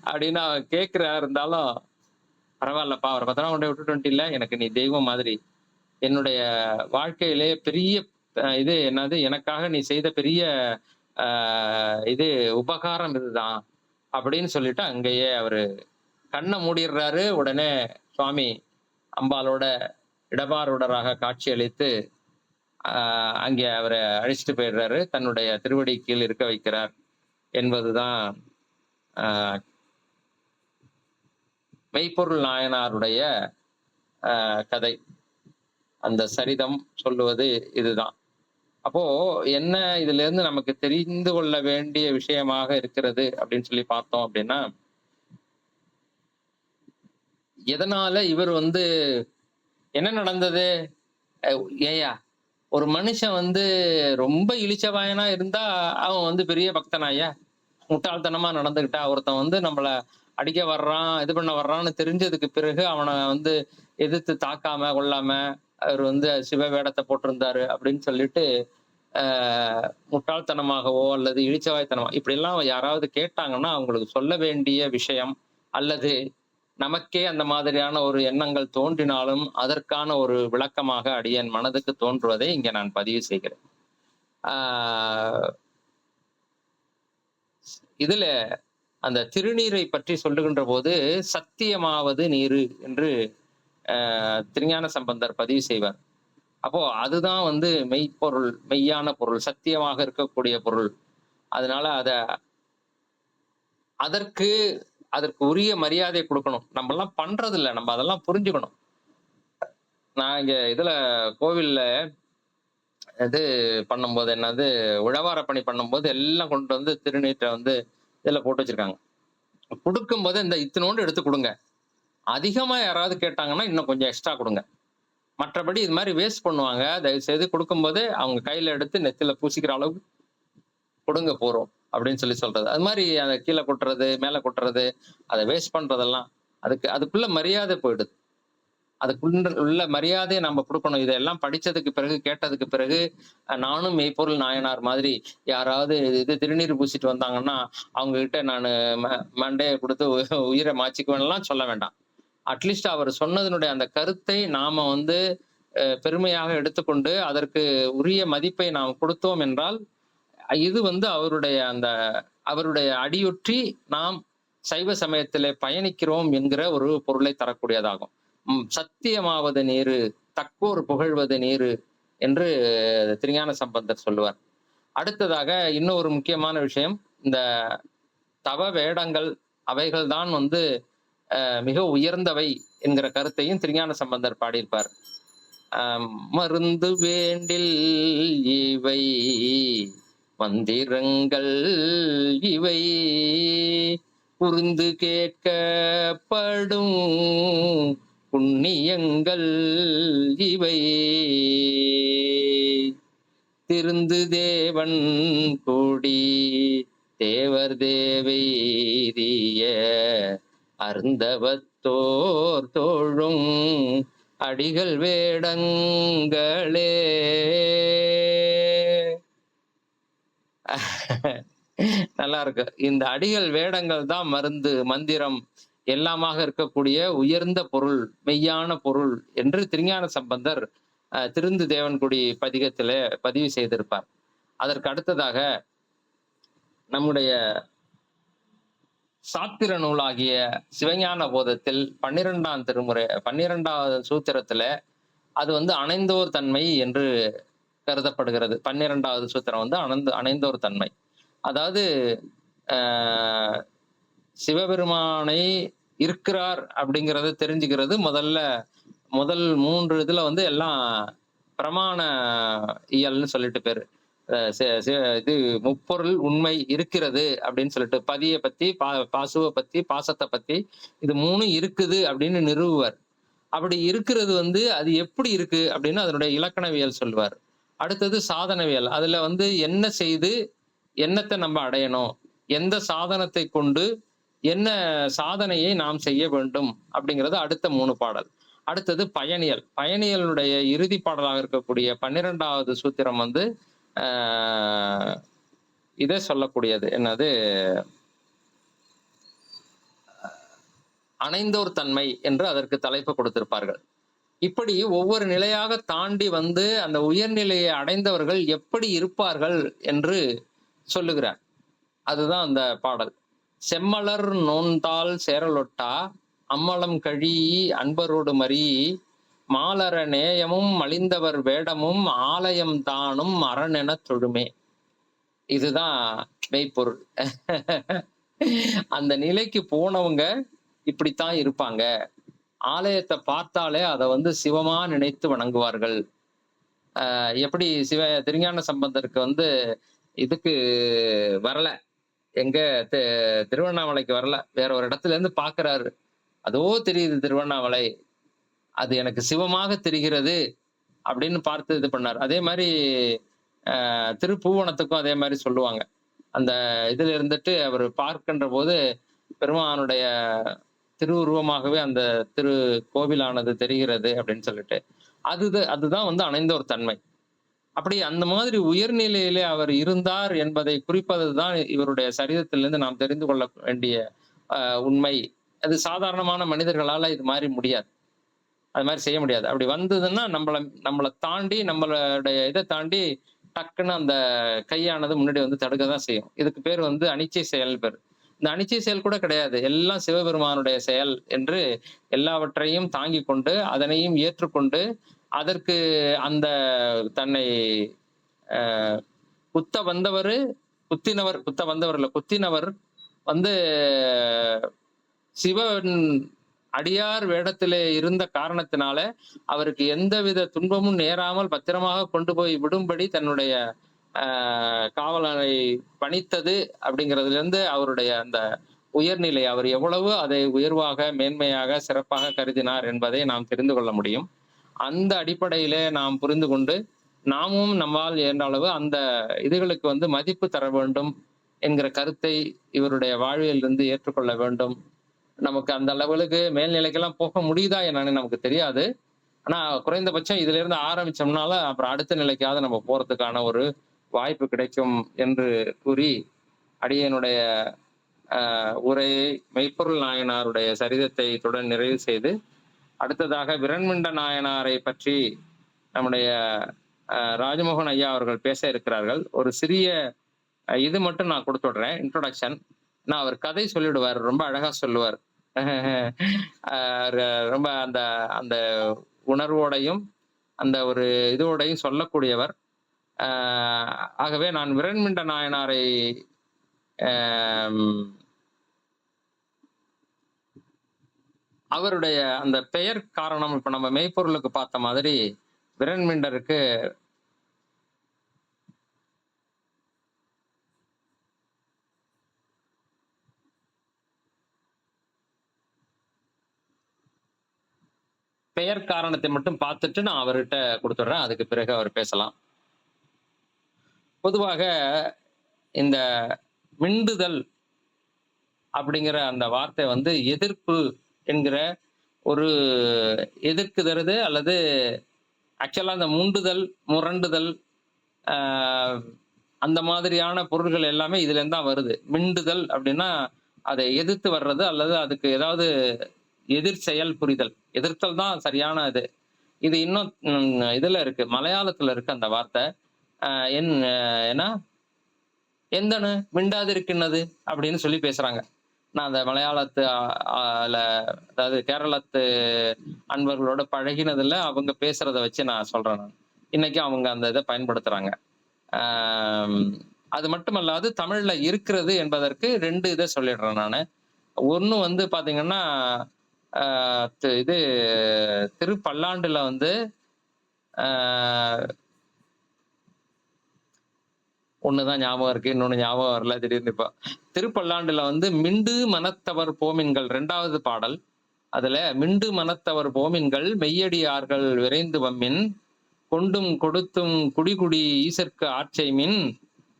அப்படின்னு அவன் கேக்குறா. இருந்தாலும் பரவாயில்லப்பா, அவரை பத்திரமா கொண்டு போய் விட்டுட்டு வந்துட்டில்ல, எனக்கு நீ தெய்வம் மாதிரி. என்னுடைய வாழ்க்கையிலே பெரிய இது என்னது எனக்காக நீ செய்த பெரிய இது உபகாரம் இதுதான் அப்படின்னு சொல்லிட்டு அங்கேயே அவரு கண்ணை மூடிடுறாரு. உடனே சுவாமி அம்பாலோட இடபாருடராக காட்சி அளித்து அங்கே அவரை அழிச்சிட்டு போயிடுறாரு. தன்னுடைய திருவடி கீழ் இருக்க வைக்கிறார் என்பதுதான் மெய்ப்பொருள் நாயனாருடைய கதை, அந்த சரிதம் சொல்லுவது இதுதான். அப்போ என்ன இதுல இருந்து நமக்கு தெரிந்து கொள்ள வேண்டிய விஷயமாக இருக்கிறது அப்படின்னு சொல்லி பார்த்தோம் அப்படின்னா, எதனால இவர் வந்து என்ன நடந்தது? ஏய்யா, ஒரு மனுஷன் வந்து ரொம்ப இளிச்சவாயனா இருந்தா அவன் வந்து பெரிய பக்தனாயா? முட்டாள்தனமா நடந்துக்கிட்டா, ஒருத்தன் வந்து நம்மள அடிக்க வர்றான், இது பண்ண வர்றான்னு தெரிஞ்சதுக்கு பிறகு அவன வந்து எதிர்த்து தாக்காம, கொள்ளாம, அவரு வந்து சிவ வேடத்த போட்டிருந்தாரு அப்படின்னு சொல்லிட்டு, ஆ முட்டாள்தனமாகவோ அல்லது இளிச்சவாய்த்தனமா இப்படியெல்லாம் யாராவது கேட்டாங்கன்னா, அவங்களுக்கு சொல்ல வேண்டிய விஷயம் அல்லது நமக்கே அந்த மாதிரியான ஒரு எண்ணங்கள் தோன்றினாலும், அதற்கான ஒரு விளக்கமாக அடியேன் மனதுக்கு தோன்றுவதை இங்க நான் பதிவு செய்கிறேன். ஆ இதுல அந்த திருநீரை பற்றி சொல்லுகின்ற போது, "சத்தியமாவது நீரு" என்று திருஞான சம்பந்தர் பதிவு செய்வார். அப்போ அதுதான் வந்து மெய்ப்பொருள், மெய்யான பொருள், சத்தியமாக இருக்கக்கூடிய பொருள். அதனால அதற்கு அதற்கு உரிய மரியாதை குடுக்கணும். நம்பலாம் பண்றதில்ல. நம்ம அதெல்லாம் புரிஞ்சுக்கணும். நான் இங்க இதுல கோவில்ல இது பண்ணும்போது என்னது உழவார பணி பண்ணும்போது எல்லாம் கொண்டு வந்து திருநீற்ற வந்து இதுல போட்டு வச்சிருக்காங்க. குடுக்கும்போது இந்த இத்துணூண்டு எடுத்து குடுங்க. அதிகமா யாராவது கேட்டாங்கன்னா, இன்னும் கொஞ்சம் எக்ஸ்ட்ரா குடுங்க. மற்றபடி இது மாரி வேஸ்ட் பண்ணுவாங்க. தயவு செய்து குடுக்கும்போதே அவங்க கையில எடுத்து நெத்தில பூசிக்கிற அளவுக்கு குடுங்க போறோம். அப்படின்னு சொல்லி சொல்றது. அது மாரி அத கீழ கொட்டுறது, மேல கொட்டுறது, அத வேஸ்ட் பண்றதெல்லாம், அதுக்குள்ள மரியாதை போயிடுது. அதுக்குள்ள உள்ள மரியாதைய நம்ம குடுக்கணும். இதெல்லாம் படிச்சதுக்கு பிறகு, கேட்டதுக்கு பிறகு, நானும் மெய்ப்பொருள் நாயனார் மாதிரி யாராவது இது திருநீர் பூசிட்டு வந்தாங்கன்னா, அவங்க கிட்ட நானு ம மண்டைய குடுத்து உயிர மாய்ச்சிக்குவேன்லாம் சொல்ல வேண்டாம். அட்லீஸ்ட் அவர் சொன்னதனுடைய அந்த கருத்தை நாம வந்து பெருமையாக எடுத்துக்கொண்டு, அதற்கு உரிய மதிப்பை நாம் கொடுத்தோம் என்றால், இது வந்து அவருடைய அடியொற்றி நாம் சைவ சமயத்திலே பயணிக்கிறோம் என்கிற ஒரு பொருளை தரக்கூடியதாகும். "சத்தியமாவது நீரு, தக்கோர் புகழ்வது நீரு" என்று திருஞான சம்பந்தர் சொல்லுவார். அடுத்ததாக இன்னும் ஒரு முக்கியமான விஷயம், இந்த தவ வேடங்கள் அவைகள் தான் வந்து மிக உயர்ந்தவை என்கிற கருத்தையும் திருஞான சம்பந்தர் பாடியிருப்பார். மருந்து வேண்டில் இவை மந்திரங்கள் இவை புரிந்து கேட்கப்படும் புண்ணியங்கள் இவை திருந்து தேவன் கூடி தேவர் தேவெய்திய அருந்தவத்தோர் தோழும் அடிகள் வேடங்களே. நல்லா இருக்கு. இந்த அடிகள் வேடங்கள் தான் மருந்து, மந்திரம் எல்லாமாக இருக்கக்கூடிய உயர்ந்த பொருள், மெய்யான பொருள் என்று திருஞான சம்பந்தர் திருந்து தேவன்குடி பதிகத்திலே பதிவு செய்திருப்பார். அதற்கு அடுத்ததாக நம்முடைய சாத்திர நூலாகிய சிவஞான போதத்தில் 12ஆம் திருமுறை 12வது சூத்திரத்துல அது வந்து அணைந்தோர் தன்மை என்று கருதப்படுகிறது. 12வது சூத்திரம் வந்து அணைந்தோர் தன்மை. அதாவது ஆஹ் சிவபெருமானை இருக்கிறார் அப்படிங்கறத தெரிஞ்சுக்கிறது முதல் 3 இதுல வந்து எல்லாம் பிரமாண இயல்னு சொல்லிட்டு பேரு. இது முப்பொருள் உண்மை இருக்கிறது அப்படின்னு சொல்லிட்டு பதிய பத்தி, பாசுவ பத்தி, பாசத்தை பத்தி இது 3 இருக்குது அப்படின்னு நிறுவுவார். அப்படி இருக்கிறது வந்து அது எப்படி இருக்கு அப்படின்னு அதனுடைய இலக்கணவியல் சொல்லுவார். அடுத்தது சாதனவியல். அதுல வந்து என்ன செய்து என்னத்தை நம்ம அடையணும், எந்த சாதனத்தை கொண்டு என்ன சாதனையை நாம் செய்ய வேண்டும் அப்படிங்கிறது அடுத்த 3 பாடல். அடுத்தது பயனியல். பயனியலுடைய இறுதி பாடலாக இருக்கக்கூடிய 12வது சூத்திரம் வந்து இதை சொல்லக்கூடியது. என்னது? அணைந்தோர் தன்மை என்று அதற்கு தலைப்பு கொடுத்திருப்பார்கள். இப்படி ஒவ்வொரு நிலையாக தாண்டி வந்து அந்த உயர்நிலையை அடைந்தவர்கள் எப்படி இருப்பார்கள் என்று சொல்லுகிறார். அதுதான் அந்த பாடல். செம்மலர் நோன்தாள் சேரலொட்டா அம்மலம் கழி அன்பரோடு மறி மாலர நேயமும் மலிந்தவர் வேடமும் ஆலயம் தானும் அரணென தொழுமே. இதுதான் மெய்ப்பொருள். அந்த நிலைக்கு போனவங்க இப்படித்தான் இருப்பாங்க. ஆலயத்தை பார்த்தாலே அதை வந்து சிவமா நினைத்து வணங்குவார்கள். எப்படி திருஞான சம்பந்தருக்கு வந்து இதுக்கு வரல, எங்க தி திருவண்ணாமலைக்கு வரல. வேற ஒரு இடத்துல இருந்து பார்க்கிறாரு. அதோ தெரியுது திருவண்ணாமலை. அது எனக்கு சிவமாக தெரிகிறது அப்படின்னு பார்த்து இது பண்ணாரு. அதே மாரி திருப்புவனத்துக்கும் அதே மாரி சொல்லுவாங்க. அந்த இதுல இருந்துட்டு அவரு பார்க்கின்ற போது பெருமானுடைய திருவுருவமாகவே அந்த திரு கோவிலானது தெரிகிறது அப்படின்னு சொல்லிட்டு. அதுதான் வந்து அணைந்தோர் தன்மை. அப்படி அந்த மாதிரி உயர்நிலையிலே அவர் இருந்தார் என்பதை குறிப்பதுதான் இவருடைய சரிதத்திலிருந்து நாம் தெரிந்து கொள்ள வேண்டிய உண்மை. அது சாதாரணமான மனிதர்களால இது மாரி முடியாது. அது மாரி செய்ய முடியாது. அப்படி வந்ததுன்னா நம்மள தாண்டி நம்மளுடைய இத தாண்டி டக்குன்னு அந்த கையானது முன்னாடி வந்து தடுக்க தான் செய்யும். இதுக்கு பேர் வந்து அனிச்சை செயல் பேரு. இந்த அனிச்சை செயல் கூட கிடையாது. எல்லாம் சிவபெருமானுடைய செயல் என்று எல்லாவற்றையும் தாங்கிக் கொண்டு, அதனையும் ஏற்றுக்கொண்டு, அதற்கு அந்த தன்னை அ குத்த வந்தவரு, குத்த வந்தவர் இல்ல, குத்தினவர் வந்து சிவன் அடியார் வேடத்திலே இருந்த காரணத்தினால, அவருக்கு எந்தவித துன்பமும் நேராமல் பத்திரமாக கொண்டு போய் விடும்படி தன்னுடைய அ காவலரை பணித்தது அப்படிங்கிறதிலிருந்து அவருடைய அந்த உயர்நிலை, அவர் எவ்வளவு அதை உயர்வாக, மேன்மையாக, சிறப்பாக கருதினார் என்பதை நாம் தெரிந்து கொள்ள முடியும். அந்த அடிப்படையிலே நாம் புரிந்து கொண்டு, நாமும் நம்மால் இயன்ற அளவு அந்த இதுகளுக்கு வந்து மதிப்பு தர வேண்டும் என்கிற கருத்தை இவருடைய வாழ்வியலிருந்து ஏற்றுக்கொள்ள வேண்டும். நமக்கு அந்த லெவலுக்கு மேல்நிலைக்கெல்லாம் போக முடியுதா என்னன்னு நமக்கு தெரியாது. ஆனா குறைந்தபட்சம் இதிலிருந்து ஆரம்பிச்சோம்னால, அப்புறம் அடுத்த நிலைக்காவது நம்ம போறதுக்கான ஒரு வாய்ப்பு கிடைக்கும் என்று கூறி, அடியேனுடைய உரையை மெய்ப்பொருள் நாயனாருடைய சரிதத்தை இத்துடன் நிறைவு செய்து, அடுத்ததாக விரண்மிண்ட நாயனாரை பற்றி நம்முடைய ராஜமோகன் ஐயா அவர்கள் பேச இருக்கிறார்கள். ஒரு சிறிய இது மட்டும் நான் குடுத்துடுறேன். இன்ட்ரோடக்ஷன். அவர் கதை சொல்லிடுவார். ரொம்ப அழகா சொல்லுவார். ரொம்ப அந்த அந்த உணர்வோடையும், அந்த ஒரு இதோடையும் சொல்லக்கூடியவர். ஆகவே நான் விரண்மிண்ட நாயனாரை அவருடைய அந்த பெயர் காரணம் இப்ப நம்ம மெய்ப்பொருளுக்கு பார்த்த மாதிரி விரண்மிண்டருக்கு பெயர் காரணத்தை மட்டும் பார்த்துட்டு நான் அவர்கிட்ட கொடுத்துடுறேன். அதுக்கு பிறகு அவர் பேசலாம். பொதுவாக இந்த மிண்டுதல் அப்படிங்கிற அந்த வார்த்தை வந்து எதிர்ப்பு என்கிற ஒரு எதிர்க்குதறது அல்லது ஆக்சுவலா அந்த முண்டுதல், முரண்டுதல் அந்த மாதிரியான பொருள்கள் எல்லாமே இதுல இருந்து தான் வருது. மிண்டுதல் அப்படின்னா அதை எதிர்த்து வர்றது அல்லது அதுக்கு ஏதாவது எதிர் செயல் புரிதல். எதிர்த்தல் தான் சரியான இது. இது இன்னும் இதுல இருக்கு, மலையாளத்துல இருக்கு அந்த வார்த்தை. ஏன்னா எந்தனு மிண்டாதிருக்கின்றது அப்படின்னு சொல்லி பேசுறாங்க. நான் அந்த மலையாளத்து அதாவது கேரளத்து அன்பர்களோட பழகினதுல அவங்க பேசுறத வச்சு நான் சொல்றேன் நான். இன்னைக்கு அவங்க அந்த இதை பயன்படுத்துறாங்க. அது மட்டுமல்லாது தமிழ்ல இருக்கிறது என்பதற்கு 2 இதை சொல்லிடுறேன் நானு. ஒண்ணு வந்து பாத்தீங்கன்னா இது திருப்பல்லாண்டுல வந்து ஒண்ணுதான் ஞாபகம் இருக்கு, இன்னொன்னு ஞாபகம் வரல திடீர்னு. இப்ப திருப்பல்லாண்டுல வந்து மிண்டு மனத்தவர் போமின்கள் 2வது பாடல். அதுல மிண்டு மனத்தவர் போமின்கள் மெய்யடியார்கள் விரைந்து வம்மின் கொண்டும் கொடுத்தும் குடிகுடி ஈசற்கு ஆட்சைமின்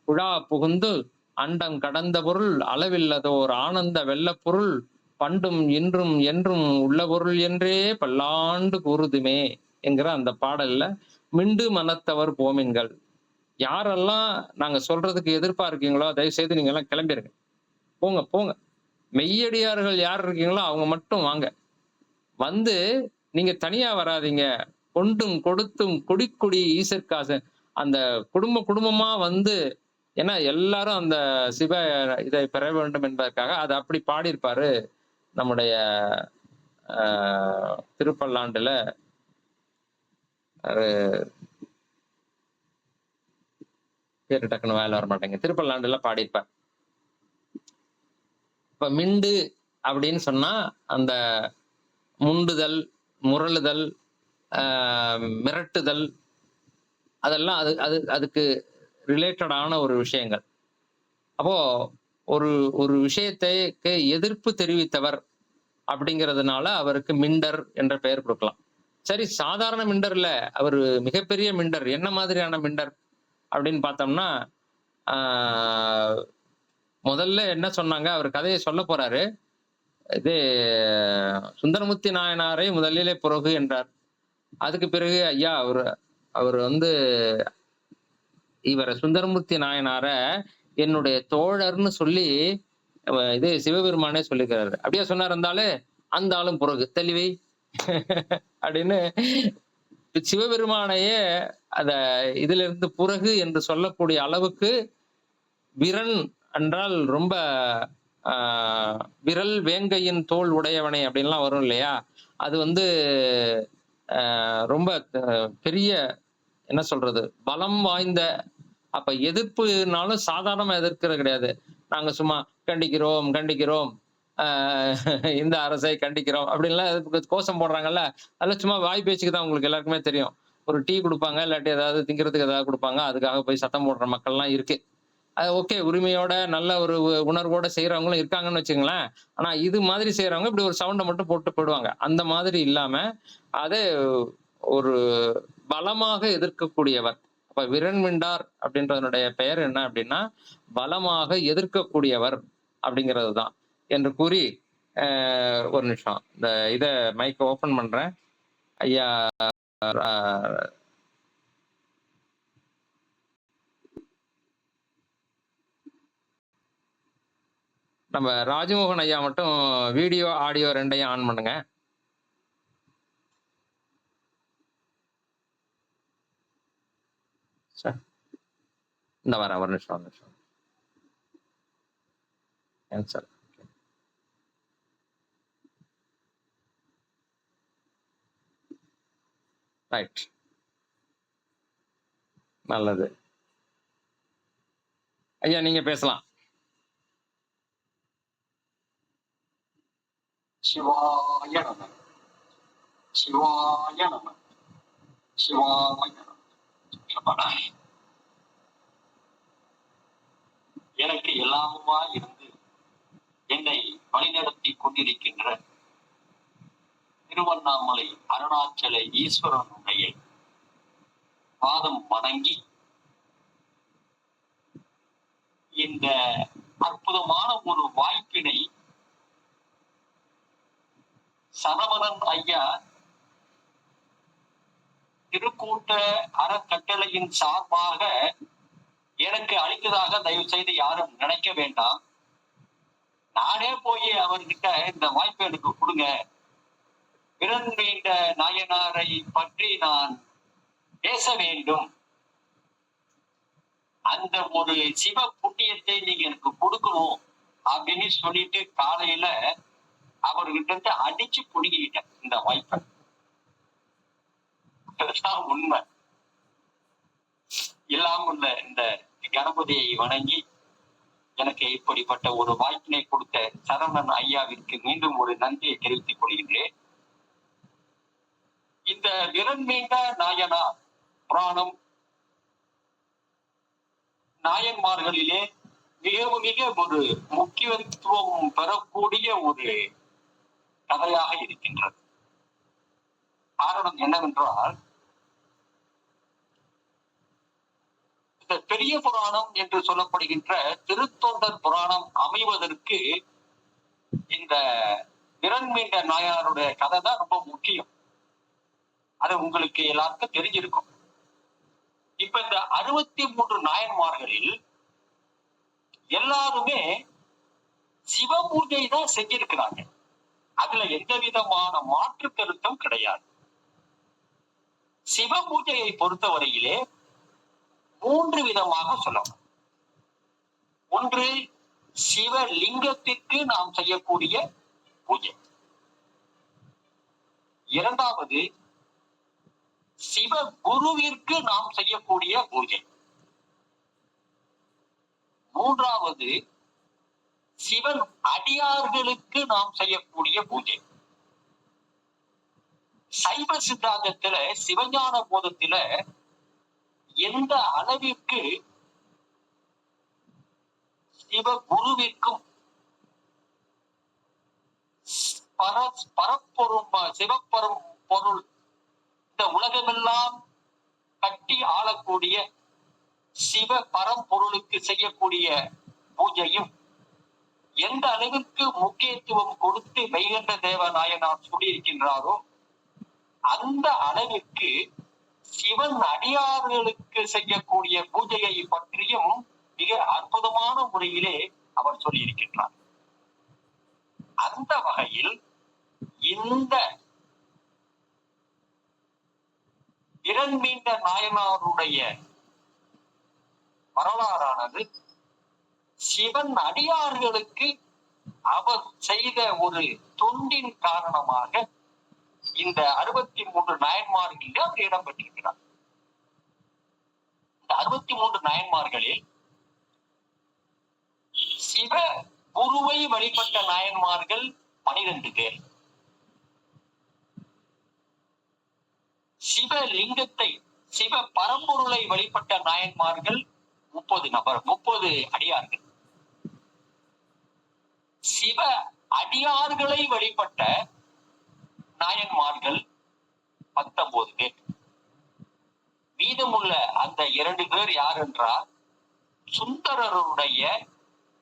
குழா புகுந்து அண்டம் கடந்த பொருள் அளவில்லதோர் ஆனந்த வெள்ளப் பொருள் பண்டும் இன்றும் என்றும் உள்ள பொருள் என்றே பல்லாண்டு கூறுதுமே என்கிற அந்த பாடல்ல மிண்டு மனத்தவர் போமின்கள். யாரெல்லாம் நாங்க சொல்றதுக்கு எதிர்ப்பா இருக்கீங்களோ தயவு செய்து நீங்க எல்லாம் கிளம்பிருங்க, போங்க போங்க. மெய்யடியார்கள் யார் இருக்கீங்களோ அவங்க மட்டும் வாங்க. வந்து நீங்க தனியா வராதீங்க. கொண்டும் கொடுத்தும் குடிக்குடி ஈசற்காச அந்த குடும்பமா வந்து, ஏன்னா எல்லாரும் அந்த சிவ இதை பெற வேண்டும் என்பதற்காக அதை அப்படி பாடியிருப்பாரு நம்முடைய திருப்பல்லாண்டுல. பேரு டக்குன்னு வேலை வர மாட்டேங்க. திருப்பல்லாண்டுல பாடியிருப்பார். இப்ப மிண்டு அப்படின்னு சொன்னா அந்த முண்டுதல், முரளுதல், மிரட்டுதல் அதெல்லாம் அது அது அதுக்கு ரிலேட்டடான ஒரு விஷயங்கள். அப்போ ஒரு ஒரு விஷயத்தைக்கு எதிர்ப்பு தெரிவித்தவர் அப்படிங்கிறதுனால அவருக்கு மிண்டர் என்ற பெயர் கொடுக்கலாம். சரி, சாதாரண மிண்டர் இல்ல. அவரு மிகப்பெரிய மிண்டர். என்ன மாதிரியான மிண்டர் அப்படின்னு பார்த்தோம்னா, ஆ முதல்ல என்ன சொன்னாங்க, அவர் கதைய சொல்லப் போறாரு. இது சுந்தரமூர்த்தி நாயனாரை முதலிலே புரகு என்றார். அதுக்கு பிறகு ஐயா அவரு அவரு வந்து இவர சுந்தரமூர்த்தி நாயனார என்னுடைய தோழர்ன்னு சொல்லி இது சிவபெருமானே சொல்லிக்கிறாரு. அப்படியா சொன்னார் அந்த ஆளு? அந்த ஆளும் புறகு. தெளிவை அப்படின்னு சிவபெருமானையே அத இதிலிருந்து புறகு என்று சொல்லக்கூடிய அளவுக்கு விரன் என்றால் ரொம்ப ஆ விரல் வேங்கையின் தோல் உடையவனே அப்படின்லாம் வரும் இல்லையா? அது வந்து ரொம்ப பெரிய என்ன சொல்றது? பலம் வாய்ந்த அப்ப எதிர்ப்புனாலும் சாதாரணமா எதிர்க்கிறது கிடையாது. நாங்க சும்மா கண்டிக்கிறோம், கண்டிக்கிறோம். ஆ இந்த அரசை கண்டிக்கிறோம் அப்படின்லாம் கோஷம் போடுறாங்கல்ல. அதெல்லாம் சும்மா வாய் பேச்சுக்கு தான் உங்களுக்கு எல்லாருக்குமே தெரியும். ஒரு டீ குடுப்பாங்க, இல்லாட்டி ஏதாவது திங்கிறதுக்கு ஏதாவது குடுப்பாங்க. அதுக்காக போய் சத்தம் போடுற மக்கள்லாம் இருக்கு. அது ஓகே. உரிமையோட நல்ல ஒரு உணர்வோட செய்றவங்களும் இருக்காங்கன்னு வச்சுக்கங்களேன். ஆனா இது மாதிரி செய்றவங்க இப்படி ஒரு சவுண்ட மட்டும் போட்டு போயிடுவாங்க. அந்த மாதிரி இல்லாம, அது ஒரு பலமாக எதிர்க்கக்கூடியவர். அப்ப விரண்மிண்டார் அப்படின்றதனுடைய பெயர் என்ன அப்படின்னா, பலமாக எதிர்க்கக்கூடியவர் அப்படிங்கிறது தான். என்று கூறி, ஒரு நிமிஷம். இந்த இத மைக்க ஓப்பன் பண்றேன். ஐயா அ நம்ம ராஜமோகன் ஐயா மட்டும் வீடியோ, ஆடியோ 2யும் ஆன் பண்ணுங்க. இந்த வரேன். ஒரு நிமிஷம், ஒரு நிமிஷம். கேன்சல். ரைட். நல்லது. ஐயா நீங்க பேசலாம். சிவாய நம சிவாய நம சிவாய நம. எனக்கு எல்லாமுமா இருந்து என்னை வழிநடத்தி கொண்டிருக்கின்ற திருவண்ணாமலை அருணாச்சல ஈஸ்வரனுடைய பாதம் வணங்கி இந்த அற்புதமான ஒரு வாய்ப்பினை சரவணன் ஐயா திருக்கூட்ட அறக்கட்டளையின் சார்பாக எனக்கு அளித்ததாக தயவு செய்து யாரும் நினைக்க வேண்டாம். நானே போய் அவர்கிட்ட இந்த வாய்ப்பு எனக்கு கொடுங்க, விரண்மீண்ட நாயனாரை பற்றி நான் பேச வேண்டும், அந்த ஒரு சிவ புண்ணியத்தை நீங்க எனக்கு கொடுக்கணும் அப்படின்னு சொல்லிட்டு காலையில அவர்கிட்ட இருந்து அடிச்சு புடுங்கிக்கிட்டேன் இந்த வாய்ப்பை. உண்மை. இல்லாம உள்ள இந்த கணபதியை வணங்கி எனக்கு இப்படிப்பட்ட ஒரு வாய்ப்பினை கொடுத்த சரவணன் ஐயாவிற்கு மீண்டும் ஒரு நன்றியை தெரிவித்துக் கொள்கின்றேன். இந்த விரண்மீண்ட நாயனார் புராணம் நாயன்மார்களிலே மிக மிக ஒரு முக்கியத்துவம் பெறக்கூடிய ஒரு கதையாக இருக்கின்றது. காரணம் என்னவென்றால், இந்த பெரிய புராணம் என்று சொல்லப்படுகின்ற திருத்தொண்டர் புராணம் அமைவதற்கு இந்த விரண்மீண்ட நாயனாருடைய கதை தான் ரொம்ப முக்கியம். அது உங்களுக்கு எல்லாருக்கும் தெரிஞ்சிருக்கும். இப்ப இந்த 63 நாயன்மார்களில் எல்லாருமே சிவ பூஜை தான் செஞ்சிருக்கிறாங்க. அதுல எந்த விதமான மாற்று கருத்தும் கிடையாது. சிவ பூஜையை பொறுத்தவரையிலே 3 விதமாக சொல்லலாம். ஒன்று, சிவலிங்கத்திற்கு நாம் செய்யக்கூடிய பூஜை. இரண்டாவது, சிவ குருவிற்கு நாம் செய்யக்கூடிய பூஜை. மூன்றாவது, சிவன் அடியார்களுக்கு நாம் செய்யக்கூடிய பூஜை. சைவ சித்தாந்தத்துல சிவஞான போதத்துல எந்த அளவிற்கு சிவகுருவிற்கும் பரப்பொருள் சிவப்பரும் பொருள் இந்த உலகமெல்லாம் கட்டி ஆளக்கூடிய சிவ பரம்பொருளுக்கு செய்யக்கூடிய பூஜையும் எந்த அளவிற்கு முக்கியத்துவம் கொடுத்து மெய்கண்ட தேவநாயனார் சொல்லியிருக்கின்றாரோ அந்த அளவிற்கு சிவன் அடியார்களுக்கு செய்யக்கூடிய பூஜையை பற்றியும் மிக அற்புதமான முறையிலே அவர் சொல்லியிருக்கின்றார். அந்த வகையில் இந்த இரண்மீண்ட நாயனாருடைய வரலாறானது சிவன் அடியார்களுக்கு அவர் செய்த ஒரு தொண்டின் காரணமாக இந்த 63 நாயன்மார்களில் அவர் இடம் பெற்றிருக்கிறார். இந்த 63 நாயன்மார்களில் சிவ குருவை வழிபட்ட நாயன்மார்கள் 12 பேர், சிவலிங்கத்தை சிவ பரம்பொருளை வழிபட்ட நாயன்மார்கள் 30 அடியார்கள், சிவ அடியார்களை வழிபட்ட நாயன்மார்கள் 19 பேர். மீதமுள்ள அந்த 2 பேர் யார் என்றால் சுந்தரருடைய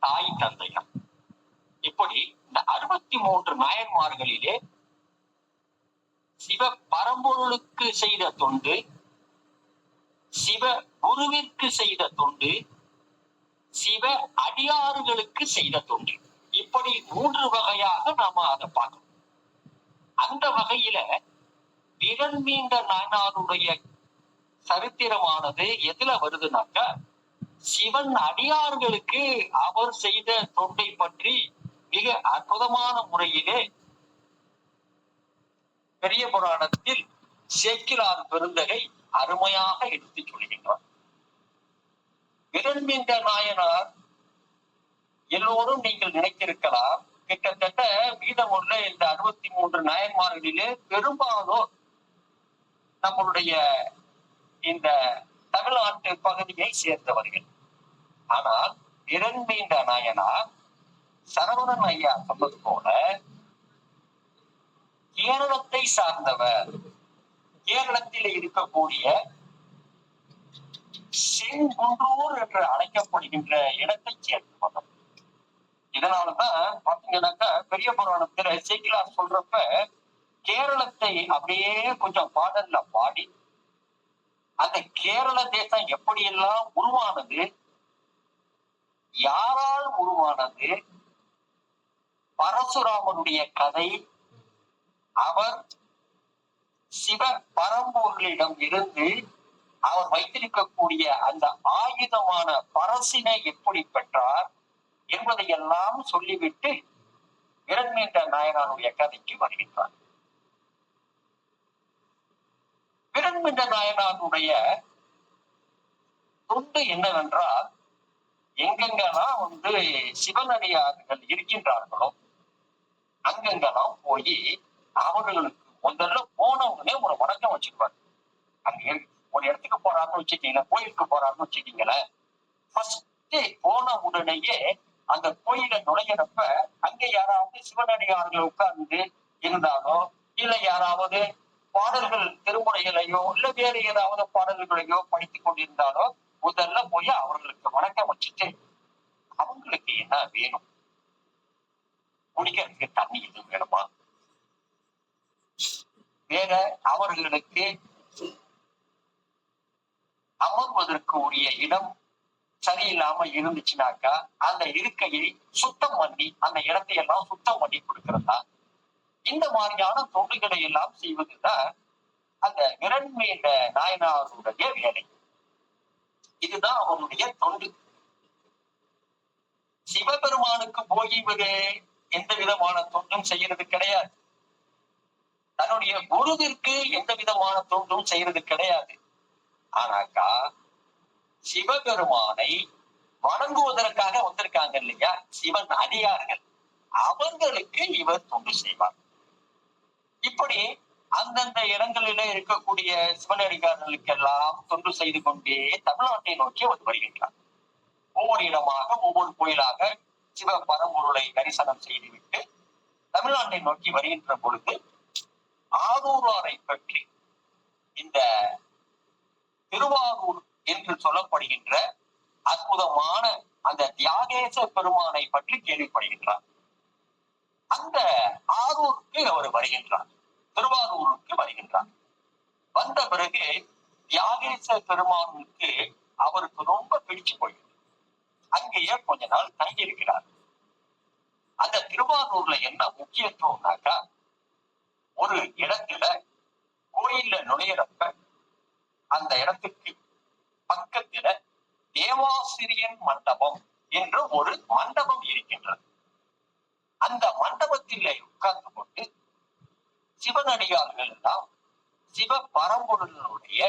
தாய் தந்தையர். இப்படி இந்த 63 நாயன்மார்களிலே சிவ பரம்பொருளுக்கு செய்த தொண்டு, சிவ குருவிற்கு செய்த தொண்டு, சிவ அடியார்களுக்கு செய்த தொண்டு, இப்படி 3 வகையாக நாம அதை பார்க்கணும். அந்த வகையில இரண்மீண்ட நாயனாருடைய சரித்திரமானது எதுல வருதுனாக்கா சிவன் அடியார்களுக்கு அவர் செய்த தொண்டை பற்றி மிக அற்புதமான முறையிலே பெரிய புராணத்தில் சேக்கிழார் பெருந்தகை அருமையாக எடுத்து சொல்கின்றார். இரண்மீண்ட நாயனார் எல்லோரும் நீங்கள் நினைத்திருக்கலாம், கிட்டத்தட்ட மீதமுள்ள இந்த 63 நாயன்மார்களிலே பெரும்பாலோர் நம்மளுடைய இந்த தமிழ்நாட்டு பகுதியை சேர்ந்தவர்கள். ஆனால் இரண்மீண்ட நாயனார் சரவணன் ஐயா சொன்னது போல கேரளத்தை சார்ந்தவர். கேரளத்தில் இருக்கக்கூடிய செங்குன்றூர் என்று அழைக்கப்படுகின்ற இடத்தை சேர்ந்தவர். இதனாலதான் பாத்தீங்கன்னாக்கா பெரிய புராணத்துல சேக்கிழார் சொல்றப்ப கேரளத்தை அப்படியே கொஞ்சம் பாடல்ல பாடி அந்த கேரள தேசம் எப்படியெல்லாம் உருவானது, யாரால் உருவானது, பரசுராமனுடைய கதை, அவர் சிவ பரம்பொருளிடம் இருந்து அவர் வைத்திருக்கக்கூடிய அந்த ஆயுதமான பரசினை எப்படி பெற்றார் என்பதையெல்லாம் சொல்லிவிட்டு இரண்மீண்ட நாயனாருடைய கதைக்கு வருகின்றார். இரண்மீண்ட நாயனாருடைய தொண்டு என்னவென்றால், எங்கெங்கெல்லாம் சிவனடியார்கள் இருக்கின்றார்களோ அங்கெங்கெல்லாம் போய் அவர்களுக்கு முதல்ல போன உடனே ஒரு வணக்கம் வச்சுக்குவார். அங்க ஒரு இடத்துக்கு போறாருன்னு வச்சுக்கீங்க, கோயிலுக்கு போறாருன்னு வச்சுக்கீங்களேன், போன உடனேயே அந்த கோயில நுழையிறப்ப அங்க யாராவது சிவனடியார்கள் உட்கார்ந்து இருந்தாலோ இல்ல யாராவது பாடல்கள் திருமுறைகளையோ இல்ல வேறு ஏதாவது பாடல்களையோ படித்துக் கொண்டிருந்தாலோ முதல்ல போய் அவர்களுக்கு வணக்கம் வச்சுட்டு அவங்களுக்கு என்ன வேணும், குடிக்கிறதுக்கு தண்ணி எதுவும் வேணுமா, வேற அவர்களுக்கு அமர்வதற்கு உரிய இடம் சரியில்லாம இருந்துச்சுனாக்கா அந்த இருக்கையை சுத்தம் பண்ணி அந்த இடத்தையெல்லாம் சுத்தம் பண்ணி கொடுக்கிறதா, இந்த மாதிரியான தொண்டுகளை எல்லாம் செய்வதுதான் அந்த இரண்மீண்ட நாயனாருடைய வேலை. இதுதான் அவருடைய தொண்டு. சிவபெருமானுக்கு போய் இவரு எந்த விதமான தொண்டும் செய்யறது கிடையாது, தன்னுடைய குருவிற்கு எந்த விதமான தொண்டும் செய்யறது கிடையாது. ஆனாக்கா சிவபெருமானை வணங்குவதற்காக வந்திருக்காங்க இல்லையா சிவன் அடியார்கள், அவர்களுக்கு இவர் தொண்டு செய்வார். இப்படி அந்தந்த இடங்களிலே இருக்கக்கூடிய சிவனடியார்களுக்கெல்லாம் தொண்டு செய்து கொண்டே தமிழ்நாட்டை நோக்கி அவர் வருகின்றார். ஒவ்வொரு இடமாக ஒவ்வொரு கோயிலாக சிவ பரம்பொருளை தரிசனம் செய்துவிட்டு தமிழ்நாட்டை நோக்கி வருகின்ற பொழுது ஆரூராரை பற்றி, இந்த திருவாரூர் என்று சொல்லப்படுகின்ற அற்புதமான அந்த தியாகேச பெருமானை பற்றி கேள்விப்படுகின்றார். அந்த ஆரூருக்கு அவர் வருகின்றார், திருவாரூருக்கு வருகின்றார். வந்த பிறகு தியாகேச பெருமானுக்கு அவருக்கு ரொம்ப பிடிச்சு போயிடுது. அங்கேயே கொஞ்ச நாள் தங்கி இருக்கிறார். அந்த திருவாரூர்ல என்ன முக்கியத்துவம்னாக்கா, ஒரு இடத்துல கோயில்ல நுழையிறப்ப அந்த இடத்துக்கு பக்கத்துல தேவாசிரியன் மண்டபம் என்ற ஒரு மண்டபம் இருக்கின்றது. அந்த மண்டபத்திலே உட்கார்ந்து கொண்டு சிவனடியார்கள் எல்லாம் சிவ பரம்பொருளுடைய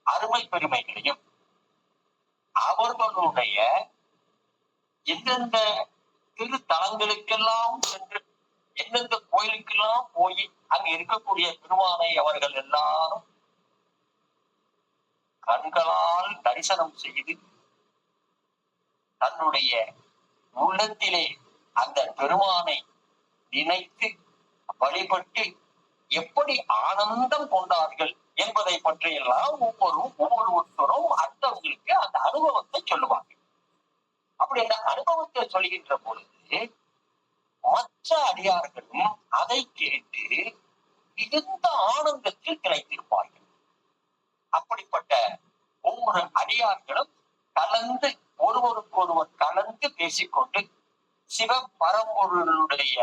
அருமை பெருமைகளையும் அவர்களுடைய எந்தெந்த திருத்தலங்களுக்கெல்லாம் சென்று எந்தெந்த கோயிலுக்கெல்லாம் போய் அங்க இருக்கக்கூடிய பெருமானை அவர்கள் எல்லாரும் கண்களால் தரிசனம் செய்து தன்னுடைய உள்ளத்திலே அந்த பெருமானை நினைத்து வழிபட்டு எப்படி ஆனந்தம் கொண்டார்கள் என்பதை பற்றியெல்லாம் ஒவ்வொருத்தரும் அடுத்தவங்களுக்கு அந்த அனுபவத்தை சொல்லுவாங்க. அப்படி அந்த அனுபவத்தை சொல்கின்ற பொழுது மற்ற அடியார்களும் அதை கேட்டு மிகுந்த ஆனந்தத்தில் திளைத்திருப்பார்கள். அப்படிப்பட்ட ஒவ்வொரு அடியார்களும் கலந்து ஒருவருக்கொருவர் கலந்து பேசிக்கொண்டு சிவ பரம்பொருளுடைய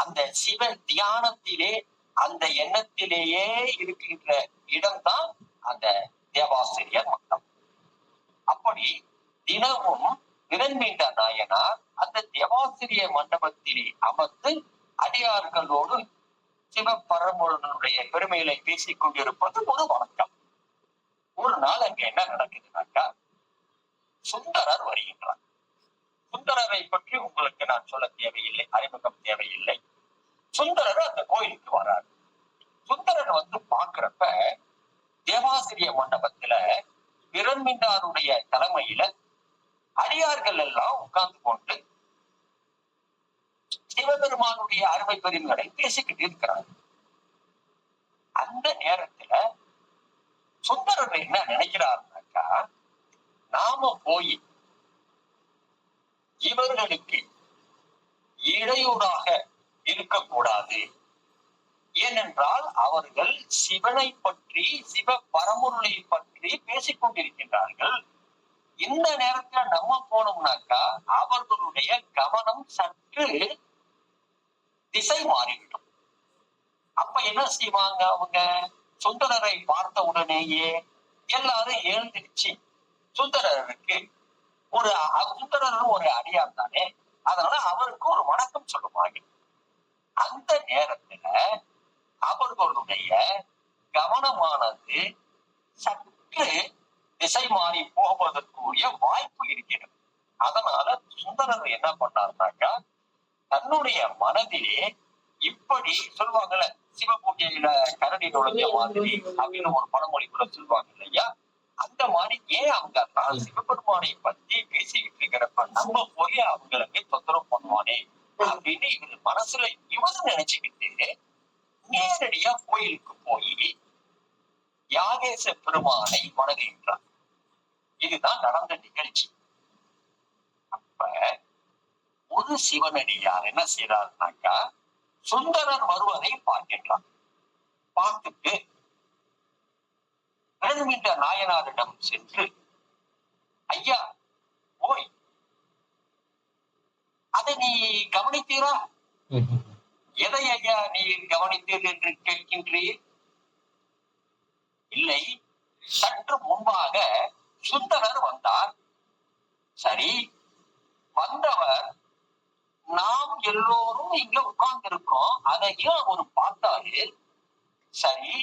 அந்த சிவ தியானத்திலே அந்த எண்ணத்திலேயே இருக்கின்ற இடம்தான் அந்த தேவாசிரியர் மண்டபம். அப்படி தினமும் விரண்மீண்ட நாயனார் அந்த தேவாசிரிய மண்டபத்திலே அமர்ந்து அடியார்களோடு சிவ பரம்பொருளுடைய பெருமைகளை பேசிக் கொண்டிருப்பது ஒரு வழக்கம். ஒரு நாள் அங்க என்ன நடக்குதுனாக்கா, சுந்தரர் வருகின்றார். சுந்தரரை பற்றி உங்களுக்கு நான் சொல்ல தேவையில்லை, அறிமுகம் தேவையில்லை. சுந்தரர் அந்த கோயிலுக்கு வராரு. சுந்தரர் வந்து பாக்குறப்ப தேவாசிரிய மண்டபத்துல விரண்மிண்டாருடைய தலைமையில அடியார்கள் எல்லாம் உட்கார்ந்து கொண்டு சிவபெருமானுடைய அருமை பெருமைகளை பேசிக்கிட்டு இருக்கிறார். அந்த நேரத்துல சுந்தரர் என்ன நினைக்கிறாருனாக்கா, நாம போய் இவர்களுக்கு இடையூறாக இருக்கக்கூடாது. ஏனென்றால் அவர்கள் சிவனை பற்றி சிவ பரம்பொருளை பற்றி பேசிக் கொண்டிருக்கின்றார்கள். இந்த நேரத்துல நம்ம போனோம்னாக்கா அவர்களுடைய கவனம் சற்று திசை மாறிவிடும். அப்ப என்ன செய்வாங்க, அவங்க சுந்தரரை பார்த்த உடனேயே எல்லாரும் எழுந்திருச்சு சுந்தரருக்கு சுந்தரர் ஒரு அடியார் தானே, அதனால அவருக்கு ஒரு வணக்கம் சொல்லுவாங்க. அந்த நேரத்துல அவர்களுடைய கவனமானது சற்று திசை மாறி போவதற்குரிய வாய்ப்பு இருக்கிறது. அதனால சுந்தரர் என்ன பண்ணாருனாக்கா, தன்னுடைய மனதிலே இப்படி சொல்லுவாங்கல்ல, சிவபூஜையில கரடி நுழைஞ்ச மாதிரி அப்படின்னு ஒரு பழமொழி கூட சொல்லுவாங்க இல்லையா, அந்த மாதிரி ஏன் அவங்க தான் சிவபெருமானை பத்தி பேசிக்கிட்டு இருக்கிறப்ப நம்ம போய் அவங்களுக்கு தொந்தரவு பண்ணுவானே அப்படின்னு இவரு மனசுல இவரு நினைச்சுக்கிட்டு நேரடியா கோயிலுக்கு போய் யாகேச பெருமானை வணங்குகின்றார். இதுதான் நடந்த நிகழ்ச்சி. அப்ப ஒரு சிவனடியார் என்ன செய்யறாருனாக்கா, சுந்தரர் வருவதை பார்க்கின்றார். பார்த்துட்டு விரண்மீண்ட நாயனாரிடம் சென்று, ஐயா ஓய், அதை நீ கவனித்தீரா? எதை ஐயா நீ கவனித்தீர் என்று கேட்கின்றீர்? இல்லை, சற்று முன்பாக சுந்தரர் வந்தார். சரி, வந்தவர் நாம் எல்லோரும் இங்க உட்கார்ந்து இருக்கோம், அதையும் அவர் பார்த்தாரு. சரி,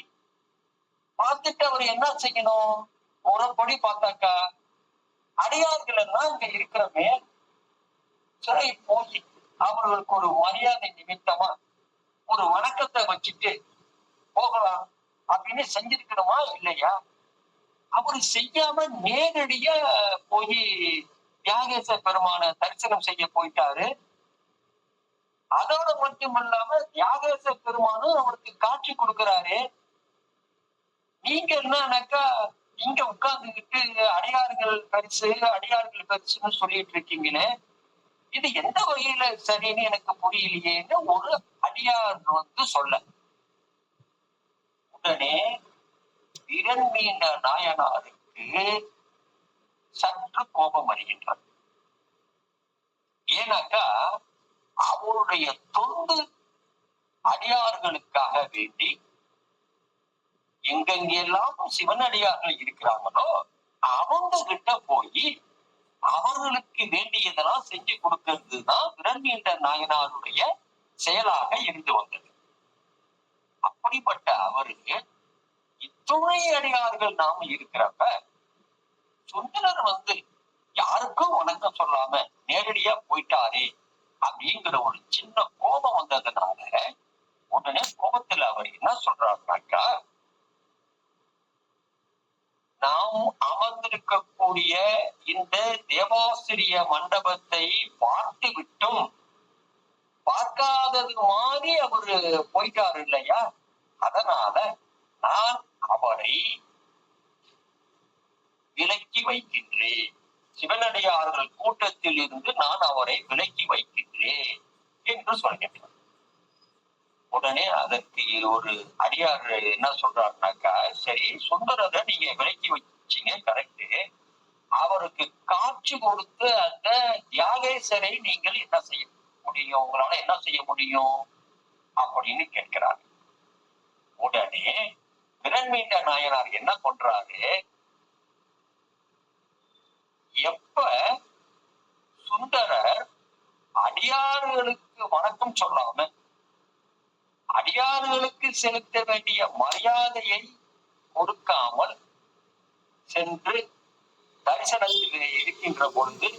பார்த்துட்டு அவர் என்ன செய்யணும்? ஒருபடி பார்த்தாக்கா அடி அடியார்கள் எல்லாம் அங்க இருக்கிறமே சரி போய் அவர்களுக்கு ஒரு மரியாதை நிமித்தமா ஒரு வணக்கத்தை வச்சுட்டு போகலாம் அப்படின்னு செஞ்சிருக்கணுமா இல்லையா? அவரு செய்யாம நேரடியா போய் தியாகேச பெருமான தரிசனம் செய்ய போயிட்டாரு. அதோட மட்டும் இல்லாம தியாகேச பெருமானும் அவருக்கு காட்சி கொடுக்கிறாரு. நீங்க என்னன்னாக்கா இங்க உட்கார்ந்துகிட்டு அடியார்கள் பெருசுன்னு சொல்லிட்டு இருக்கீங்களே, இது எந்த வகையில சரின்னு எனக்கு புரியலையேன்னு ஒரு அடியார் சொல்ல உடனே விரண்மீண்ட நாயனாருக்கு சற்று கோபம் வருகின்றார். ஏன்னாக்கா அவருடைய தொண்டு அடியார்களுக்காக வேண்டி எங்கெங்கெல்லாம் சிவனடியார்கள் இருக்கிறாங்களோ அவங்க கிட்ட போய் அவர்களுக்கு வேண்டியதெல்லாம் செஞ்சு கொடுக்கிறது தான் விரண்மீண்ட நாயனாருடைய செயலாக இருந்து வந்தது. அப்படிப்பட்ட அவருக்கு இத்துணை அடியார்கள் நாம இருக்கிறப்ப சுந்தரர் யாருக்கும் வணக்கம் சொல்லாம நேரடியா போயிட்டாரே அப்படிங்கிற ஒரு சின்ன கோபம் வந்ததுனால உடனே கோபத்துல அவர் என்ன சொல்றாருனாக்கா, நாம் அமர்ந்திருக்கக்கூடிய இந்த தேவாசிரிய மண்டபத்தை பார்த்து விட்டும் பார்க்காதது மாதிரி அவரு போயிட்டாரு இல்லையா, அதனால நான் அவரை விலக்கி வைக்கின்றேன். சிவனடியார்கள் கூட்டத்தில் இருந்து நான் அவரை விலக்கி வைக்கின்றேன் என்று சொல்கின்றார். உடனே அதற்கு ஒரு அடியார் என்ன சொல்றாருனாக்கா, சரி சுந்தரரை நீங்க விலக்கி வச்சீங்க கரெக்ட், அவருக்கு காட்சி கொடுத்து அந்த தியாகேசரை நீங்கள் என்ன செய்ய முடியும், உங்களால என்ன செய்ய முடியும் அப்படின்னு கேட்கிறார். உடனே விரண்மீண்ட நாயனார் என்ன பண்றாரு, எப்ப சுந்தரர் அடியார்களுக்கு வணக்கம் சொல்லாம அடியார்களுக்கு செலுத்த வேண்டிய மரியாதையை கொடுக்காமல் சென்று தரிசனத்தில் இருக்கின்ற பொழுது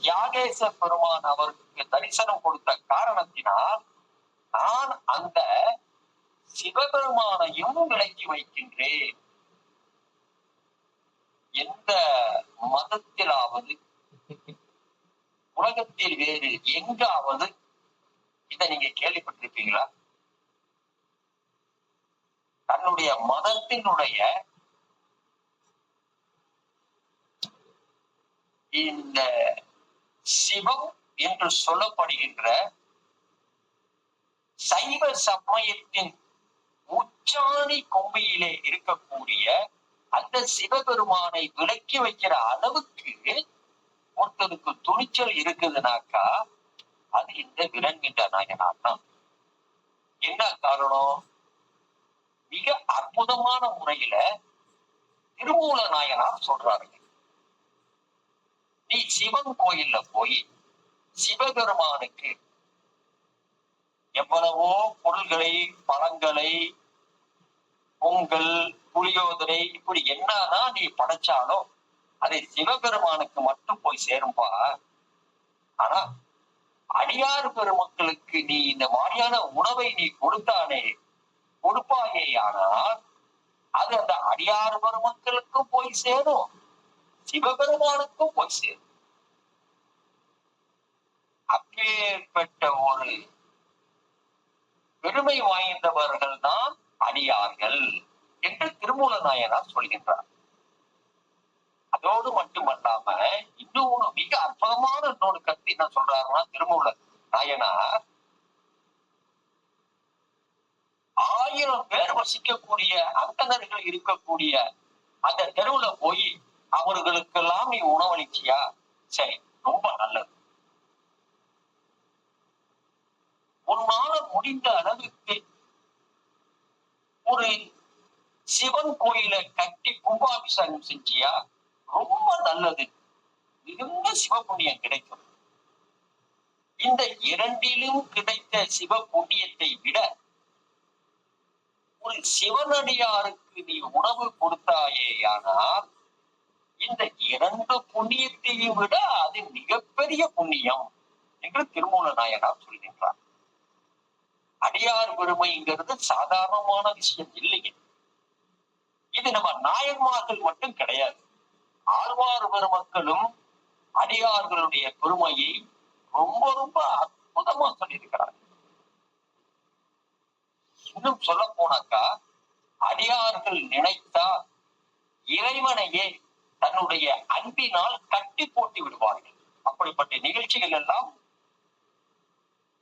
தியாகேச பெருமான் அவருக்கு தரிசனம் கொடுத்த காரணத்தினால் நான் அந்த சிவபெருமானையும் விலக்கி வைக்கின்றேன். எந்த மதத்திலாவது உலகத்தில் வேறு எங்காவது இதை நீங்க கேள்விப்பட்டிருப்பீங்களா? தன்னுடைய மதத்தினுடைய இந்த சிவம் என்று சொல்லப்படுகின்ற சைவ சமயத்தின் உச்சாணி கொம்பையிலே இருக்கக்கூடிய அந்த சிவபெருமானை விலக்கி வைக்கிற அளவுக்கு ஒருத்தருக்கு துணிச்சல் இருக்குதுனாக்கா அது இந்த விரண்மீண்ட நாயனார் தான். என்ன காரணம்? மிக அற்புதமான முறையில திருமூல நாயனார் சொல்றாருங்க, நீ சிவன் கோயில்ல போய் சிவபெருமானுக்கு எவ்வளவோ பொருள்களை பழங்களை பொங்கல் புளியோதரை இப்படி என்னதான் நீ படைச்சாலும் அதை சிவபெருமானுக்கு மட்டும் போய் சேரும்பா. ஆனா அடியார் பெருமக்களுக்கு நீ இந்த மாதிரியான உணவை நீ கொடுப்பாயே ஆனால் அது அந்த அடியார் பெருமக்களுக்கும் போய் சேரும், சிவபெருமானுக்கும் போய் சேரும். அப்பேற்பட்ட ஒரு பெருமை வாய்ந்தவர்கள் தான் அடியார்கள் என்று திருமூல நாயனார் சொல்கின்றார். அதோடு மட்டுமல்லாம இன்னொரு மிக அற்புதமான இன்னொரு கருத்து என்ன சொல்றாருன்னா, திருமூல நாயனார் 1000 பேர் வசிக்கக்கூடிய அந்தணர்கள் இருக்கக்கூடிய அந்த தெருவுல போய் அவர்களுக்கெல்லாம் நீ உணவளிச்சியா, சரி ரொம்ப நல்லது. உன்னால முடிந்த அளவுக்கு ஒரு சிவன் கோயிலை கட்டி கும்பாபிஷேகம் செஞ்சியா, ரொம்ப நல்லது, மிகுந்த சிவ புண்ணியம் கிடைக்கும். இந்த இரண்டிலும் கிடைத்த சிவ புண்ணியத்தை விட ஒரு சிவனடியாருக்கு நீ உணவு கொடுத்தாயேயானால் இந்த 2 புண்ணியத்தையும் விட அது மிகப்பெரிய புண்ணியம் என்று திருமூல நாயனார் சொல்கின்றார். அடியார் பெருமைங்கிறது சாதாரணமான விஷயம் இல்லைங்க. இது நம்ம நாயன்மார்கள் மட்டும் கிடையாது. ஆழ்வார் பெருமக்களும் அடியார்களுடைய பெருமையை ரொம்ப ரொம்ப அற்புதமா சொல்லியிருக்கிறார். இன்னும் சொல்ல போனாக்கா, அடியார்கள் நினைத்தா இறைவனையே தன்னுடைய அன்பினால் கட்டி போட்டு விடுவார்கள். அப்படிப்பட்ட நிகழ்ச்சிகள் எல்லாம்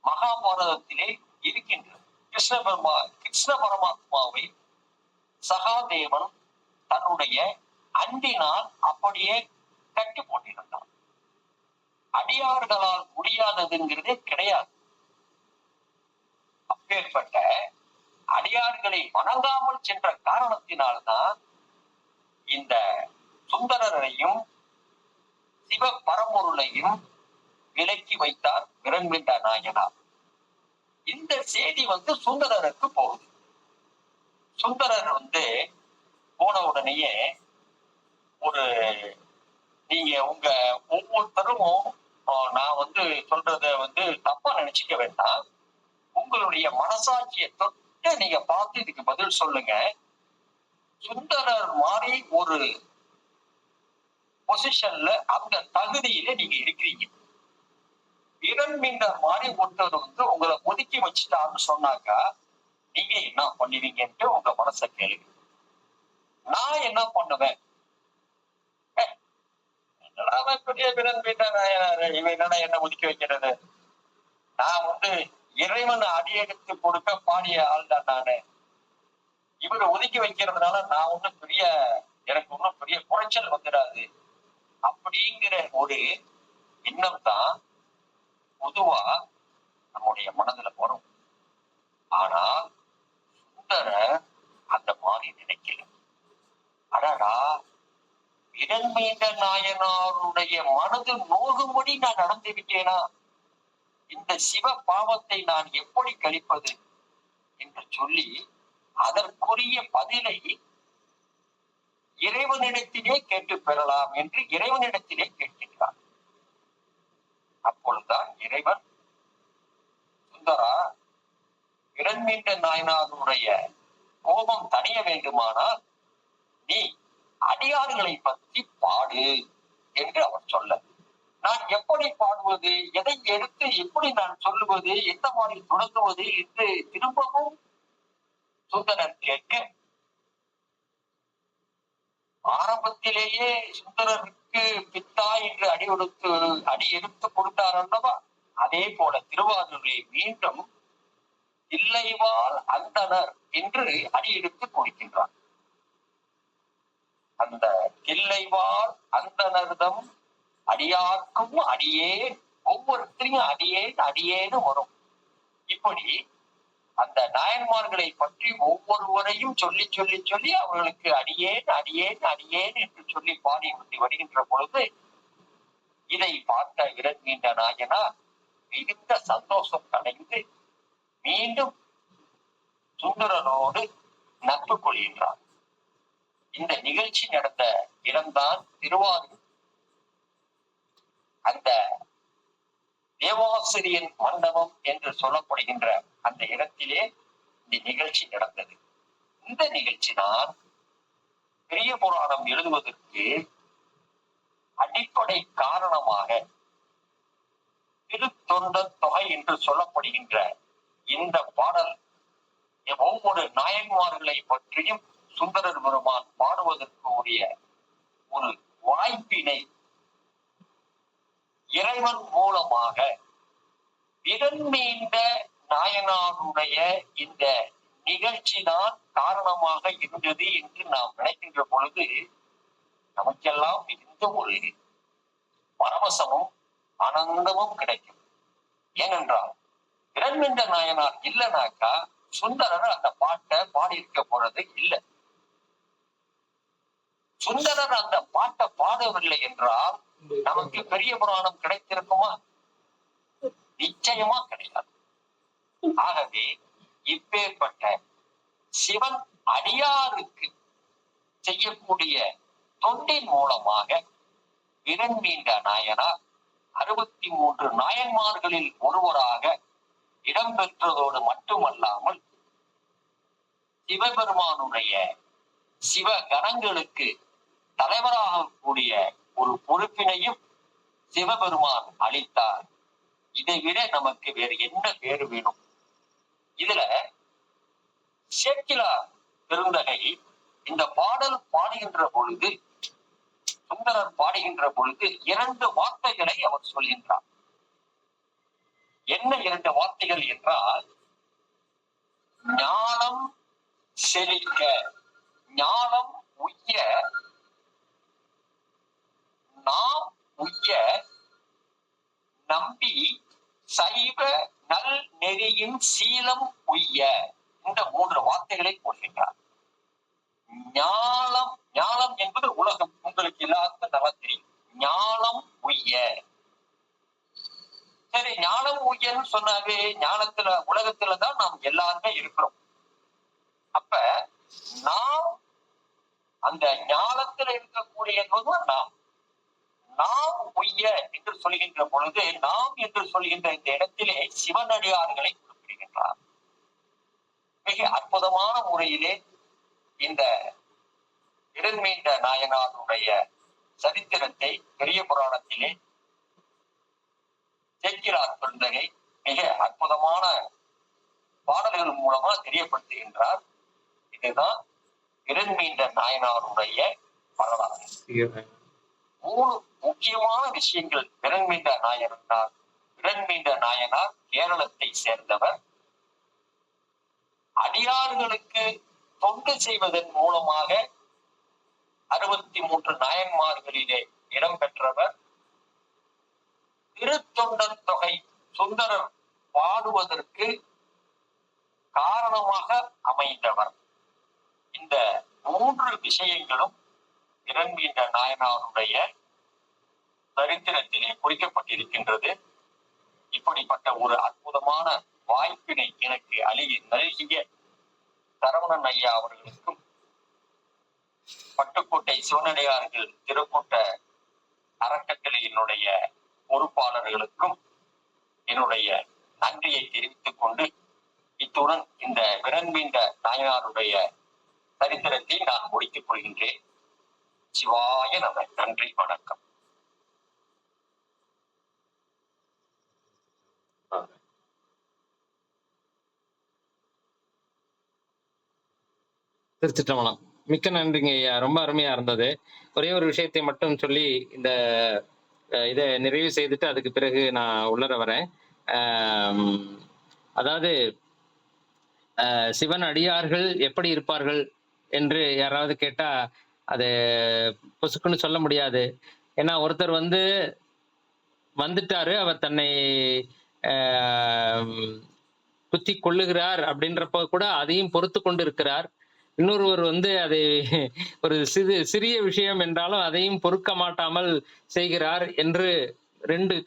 மகாபாரதத்திலே இருக்கின்றன. கிருஷ்ண பரமாத்மாவை சகாதேவன் தன்னுடைய அன்பினால் அப்படியே கட்டி போட்டிருந்தான். அடியார்களால் முடியாததுங்கிறதே கிடையாது. அப்பேற்பட்ட அடியார்களை வணங்காமல் சென்ற காரணத்தினால்தான் இந்த சுந்தரரையும் சிவ பரம்பொருளையும் விலக்கி வைத்தார் விரண்மிண்ட நாயனார். இந்த செய்தி சுந்தரருக்கு போகுது. சுந்தரர் போன உடனேயே ஒரு நீங்க உங்க ஒவ்வொருத்தரும் நான் சொல்றத தப்பா நினைச்சுக்க வேண்டாம். உங்களுடைய மனசாட்சியை தொட்டு நீங்க பார்த்து இதுக்கு பதில் சொல்லுங்க. சுந்தரர் மாதிரி ஒரு பொசிஷன்ல அந்த தகுதியில நீங்க இருக்கிறீங்க. விரண்மிண்டர் மாதிரி ஒருத்தர் உங்களை ஒதுக்கி வச்சுட்டான்னு சொன்னாக்கா நீங்க என்ன பண்ணுவீங்கன்ட்டு உங்க மனசை கேளுங்க. நான் என்ன பண்ணுவேன்? பெரிய விரண்மிண்டர் இவன் என்னடா என்ன ஒதுக்கி வைக்கிறது? நான் இறைவன் அடியெடுத்து கொடுக்க பாடிய ஆள் தான் நானு. இவரை ஒதுக்கி வைக்கிறதுனால நான் எனக்கு ஒன்னும் பெரிய குறைச்சல் வந்துடாது அப்படிங்கிற ஒரு எண்ணம் தான் பொதுவா நம்முடைய மனதுல வரும். ஆனால் சுந்தர அந்த மாதிரி நினைக்கல. அடடா, விரண்மிண்ட நாயனாருடைய மனது நோகும்படி நான் நடந்து விட்டேனா? இந்த சிவ பாவத்தை நான் எப்படி கழிப்பது என்று சொல்லி அதற்குரிய பதிலை இறைவனிடத்திலே கேட்டு பெறலாம் என்று இறைவனிடத்திலே கேட்கின்றார். அப்பொழுதுதான் இறைவன், சுந்தரா, விரண்மிண்ட நாயனாருடைய கோபம் தணிய வேண்டுமானால் நீ அடியார்களை பற்றி பாடு என்று அவர் சொல்ல, நான் எப்படி பாடுவது, எதை எடுத்து எப்படி நான் சொல்லுவது, எந்த மாதிரி தொடங்குவது என்று திரும்பவும் சுந்தரர் கேட்க, ஆரம்பத்திலேயே சுந்தரருக்கு பித்தா என்று அடி எடுத்து கொடுத்தார் அல்லவா? அதே போல திருவாரூரை மீண்டும் இல்லைவாள் அந்தனர் என்று அடி எடுத்து கொடுக்கின்றார். அந்த தில்லைவாள் அந்தனர்தம் அடியார்க்கும் அடியேன், ஒவ்வொருத்தரையும் அடியேன் அடியேன்னு வரும். இப்படி அந்த நாயன்மார்களை பற்றி ஒவ்வொருவரையும் சொல்லி சொல்லி சொல்லி அவர்களுக்கு அடியேன் அடியேன் அடியேன் என்று சொல்லி பாடி வருகின்ற பொழுது இதை பார்த்த விரண்மிண்ட நாயனார் மிகுந்த சந்தோஷம் அடைந்து மீண்டும் சுந்தரனோடு நட்பு கொள்கின்றார். இந்த நிகழ்ச்சி நடந்த இடம்தான் திருவாரூர். அந்த தேவாசிரியன் மண்டபம் என்று சொல்லப்படுகின்ற அந்த இடத்திலே இந்த நிகழ்ச்சி நடந்தது. இந்த நிகழ்ச்சி தான் பெரிய புராணம் எழுதுவதற்கு அடிப்படை காரணமாக திருத்தொண்டர் தொகை என்று சொல்லப்படுகின்ற இந்த பாடல் ஒவ்வொரு நாயன்மார்களை பற்றியும் சுந்தரர் பெருமான் பாடுவதற்கு உரிய ஒரு வாய்ப்பினை இறைவன் மூலமாக விரண்மிண்ட நாயனாருடைய இந்த நிகழ்ச்சி தான் காரணமாக இருந்தது என்று நாம் நினைக்கின்ற பொழுது நமக்கெல்லாம் மிகுந்த ஒரு பரவசமும் ஆனந்தமும் கிடைக்கும். ஏனென்றால் விரண்மிண்ட நாயனார் இல்லைனாக்கா சுந்தரர் அந்த பாட்டை பாடியிருக்க போறது இல்லை. சுந்தரர் அந்த பாட்டை பாடவில்லை என்றால் நமக்கு பெரிய புராணம் கிடைத்திருக்குமா? நிச்சயமா கிடையாது. ஆகவே இப்பேற்பட்ட சிவன் அடியாருக்கு செய்யக்கூடிய தொண்டின் மூலமாக விரண்மீண்ட நாயனார் 63 நாயன்மார்களில் ஒருவராக இடம்பெற்றதோடு மட்டுமல்லாமல் சிவபெருமானுடைய சிவ கணங்களுக்கு தலைவராக கூடிய ஒரு பொறுப்பினையும் சிவபெருமான் அளித்தார். இதை விட நமக்கு வேறு என்ன பேரு வேணும்? இதுல சேக்கிழார் பெருந்தகை இந்த பாடல் பாடுகின்ற பொழுது, சுந்தரர் பாடுகின்ற பொழுது 2 வார்த்தைகளை அவர் சொல்கின்றார். என்ன 2 வார்த்தைகள் என்றால், ஞானம் செழிக்க, ஞானம் உய்ய, நாம் உய்ய நம்பி சைவ நல் நெறியின் சீலம் உய்ய. இந்த 3 வார்த்தைகளை போடுகின்றார். ஞானம், ஞானம் என்பது உலகம், உங்களுக்கு எல்லாருக்கும் நல்லா தெரியும். ஞானம் உய்ய. சரி, ஞானம் உய்யன்னு சொன்னாவே ஞானத்துல உலகத்துலதான் நாம் எல்லாருமே இருக்கிறோம். அப்ப நாம் அந்த ஞானத்துல இருக்கக்கூடியதும் நாம் உய்ய என்று சொல்கின்ற பொழுது, நாம் என்று சொல்கின்ற இந்த இடத்திலே சிவனடியார்களை குறிப்பிடுகின்றார். மிக அற்புதமான முறையிலே இந்த விரண்மீண்ட நாயனாருடைய சரித்திரத்தை பெரிய புராணத்திலே சேக்கிழார் பெருந்தகை மிக அற்புதமான பாடல்கள் மூலமா தெரியப்படுத்துகின்றார். இதுதான் விரண்மீண்ட நாயனாருடைய வரலாறு. 3 முக்கியமான விஷயங்கள். விரண்மீண்ட நாயனார் கேரளத்தை சேர்ந்தவர். அடியார்களுக்கு தொண்டு செய்வதன் மூலமாக 63 நாயன்மார்களிலே இடம்பெற்றவர். திருத்தொண்டர் தொகை சுந்தரர் பாடுவதற்கு காரணமாக அமைந்தவர். இந்த 3 விஷயங்களும் விரண்மீண்ட நாயனாருடைய சரித்திரத்திலே குறிக்கப்பட்டிருக்கின்றது. இப்படிப்பட்ட ஒரு அற்புதமான வாய்ப்பினை எனக்கு நல்கிய சரவணன் ஐயா அவர்களுக்கும், பட்டுக்கோட்டை சிவனடியார்கள் திருக்கூட்ட அறக்கட்டளையினுடைய பொறுப்பாளர்களுக்கும் என்னுடைய நன்றியை தெரிவித்துக் கொண்டு, இத்துடன் இந்த விரண்மீண்ட நாயனாருடைய சரித்திரத்தை நான் முடித்துக் கொள்கின்றேன். சிவாய நம. நன்றி, வணக்கம். திருச்சிற்றம்பலம். மிக்க நன்றிங்க ஐயா, ரொம்ப அருமையா இருந்தது. ஒரே ஒரு விஷயத்தை மட்டும் சொல்லி இந்த இதை நிறைவு செய்துட்டு அதுக்கு பிறகு நான் உள்ளர வரேன். அதாவது சிவன் அடியார்கள் எப்படி இருப்பார்கள் என்று யாராவது கேட்டா அது பொசுக்குன்னு சொல்ல முடியாது. ஏன்னா ஒருத்தர் வந்துட்டாரு, அவர் தன்னை குத்தி கொள்ளுகிறார் அப்படின்றப்ப கூட அதையும் பொறுத்து கொண்டு இருக்கிறார். இன்னொருவர் அதை ஒரு சிறிய விஷயம் என்றாலும் அதையும் பொறுக்க மாட்டாமல் செய்கிறார் என்று 2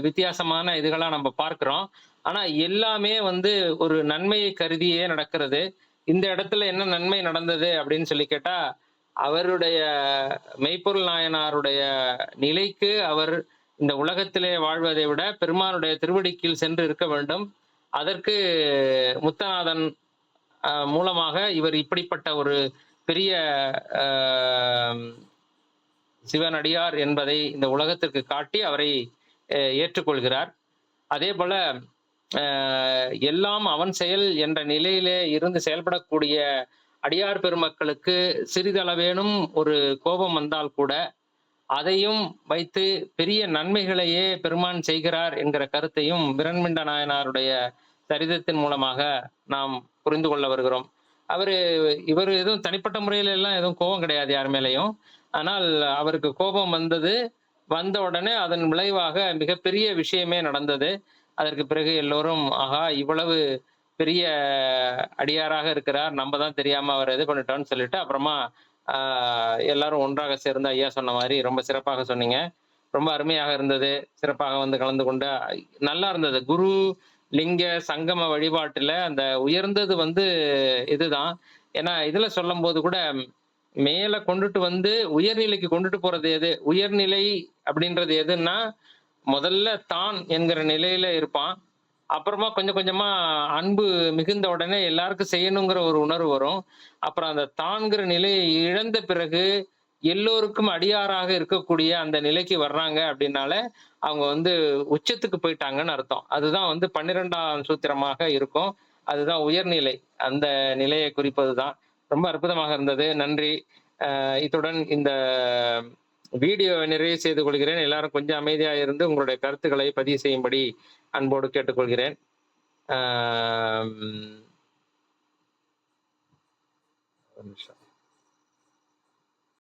வித்தியாசமான இதுகளா நம்ம பார்க்கிறோம். ஆனா எல்லாமே ஒரு நன்மையை கருதியே நடக்கிறது. இந்த இடத்துல என்ன நன்மை நடந்தது அப்படின்னு சொல்லி கேட்டா, அவருடைய மெய்ப்பொருள் நாயனாருடைய நிலைக்கு அவர் இந்த உலகத்திலே வாழ்வதை விட பெருமானுடைய திருவடிக்கீழ் சென்று இருக்க வேண்டும். அதற்கு முத்தநாதன் மூலமாக இவர் இப்படிப்பட்ட ஒரு பெரிய சிவனடியார் என்பதை இந்த உலகத்திற்கு காட்டி அவரை ஏற்றுக்கொள்கிறார். அதே போல எல்லாம் அவன் செயல் என்ற நிலையிலே இருந்து செயல்படக்கூடிய அடியார் பெருமக்களுக்கு சிறிதளவேனும் ஒரு கோபம் வந்தால் கூட அதையும் வைத்து பெரிய நன்மைகளையே பெருமான் செய்கிறார் என்கிற கருத்தையும் விரண்மீண்ட நாயனாருடைய சரிதத்தின் மூலமாக நாம் புரிந்து கொள்ள வருகிறோம். இவர் எதுவும் தனிப்பட்ட முறையில எல்லாம் எதுவும் கோபம் கிடையாது யார் மேலையும். ஆனால் அவருக்கு கோபம் வந்த உடனே அதன் விளைவாக மிகப்பெரிய விஷயமே நடந்தது. அதற்கு பிறகு எல்லோரும் ஆகா இவ்வளவு பெரிய அடியாராக இருக்கிறார், நம்ம தான் தெரியாம அவர் இது பண்ணிட்டோம்னு சொல்லிட்டு அப்புறமா எல்லாரும் ஒன்றாக சேர்ந்து ஐயா சொன்ன மாதிரி ரொம்ப சிறப்பாக சொன்னீங்க. ரொம்ப அருமையாக இருந்தது. சிறப்பாக கலந்து கொண்டு நல்லா இருந்தது. குரு லிங்க சங்கம வழிபாட்டுல அந்த உயர்ந்தது இதுதான். ஏன்னா இதுல சொல்லும் போது கூட மேல கொண்டுட்டு வந்து உயர்நிலைக்கு கொண்டுட்டு போறது எது? உயர்நிலை அப்படின்றது எதுன்னா, முதல்ல தான் என்கிற நிலையில இருப்பான். அப்புறமா கொஞ்சம் கொஞ்சமா அன்பு மிகுந்த உடனே எல்லாருக்கும் செய்யணுங்கிற ஒரு உணர்வு வரும். அப்புறம் அந்த தான்கிற நிலையை இழந்த பிறகு எல்லோருக்கும் அடியாராக இருக்கக்கூடிய அந்த நிலைக்கு வர்றாங்க அப்படின்னால, அவங்க வந்து உச்சத்துக்கு போயிட்டாங்கன்னு அர்த்தம். அதுதான் வந்து 12ஆம் சூத்திரமாக இருக்கும். அதுதான் உயர்நிலை. அந்த நிலையை குறிப்பது தான். ரொம்ப அற்புதமாக இருந்தது. நன்றி. இத்துடன் இந்த வீடியோவை நிறைவு செய்து கொள்கிறேன். எல்லாரும் கொஞ்சம் அமைதியா இருந்து உங்களுடைய கருத்துக்களை பதிவு செய்யும்படி அன்போடு கேட்டுக்கொள்கிறேன். ஆம். ஒரு நிமிஷம்.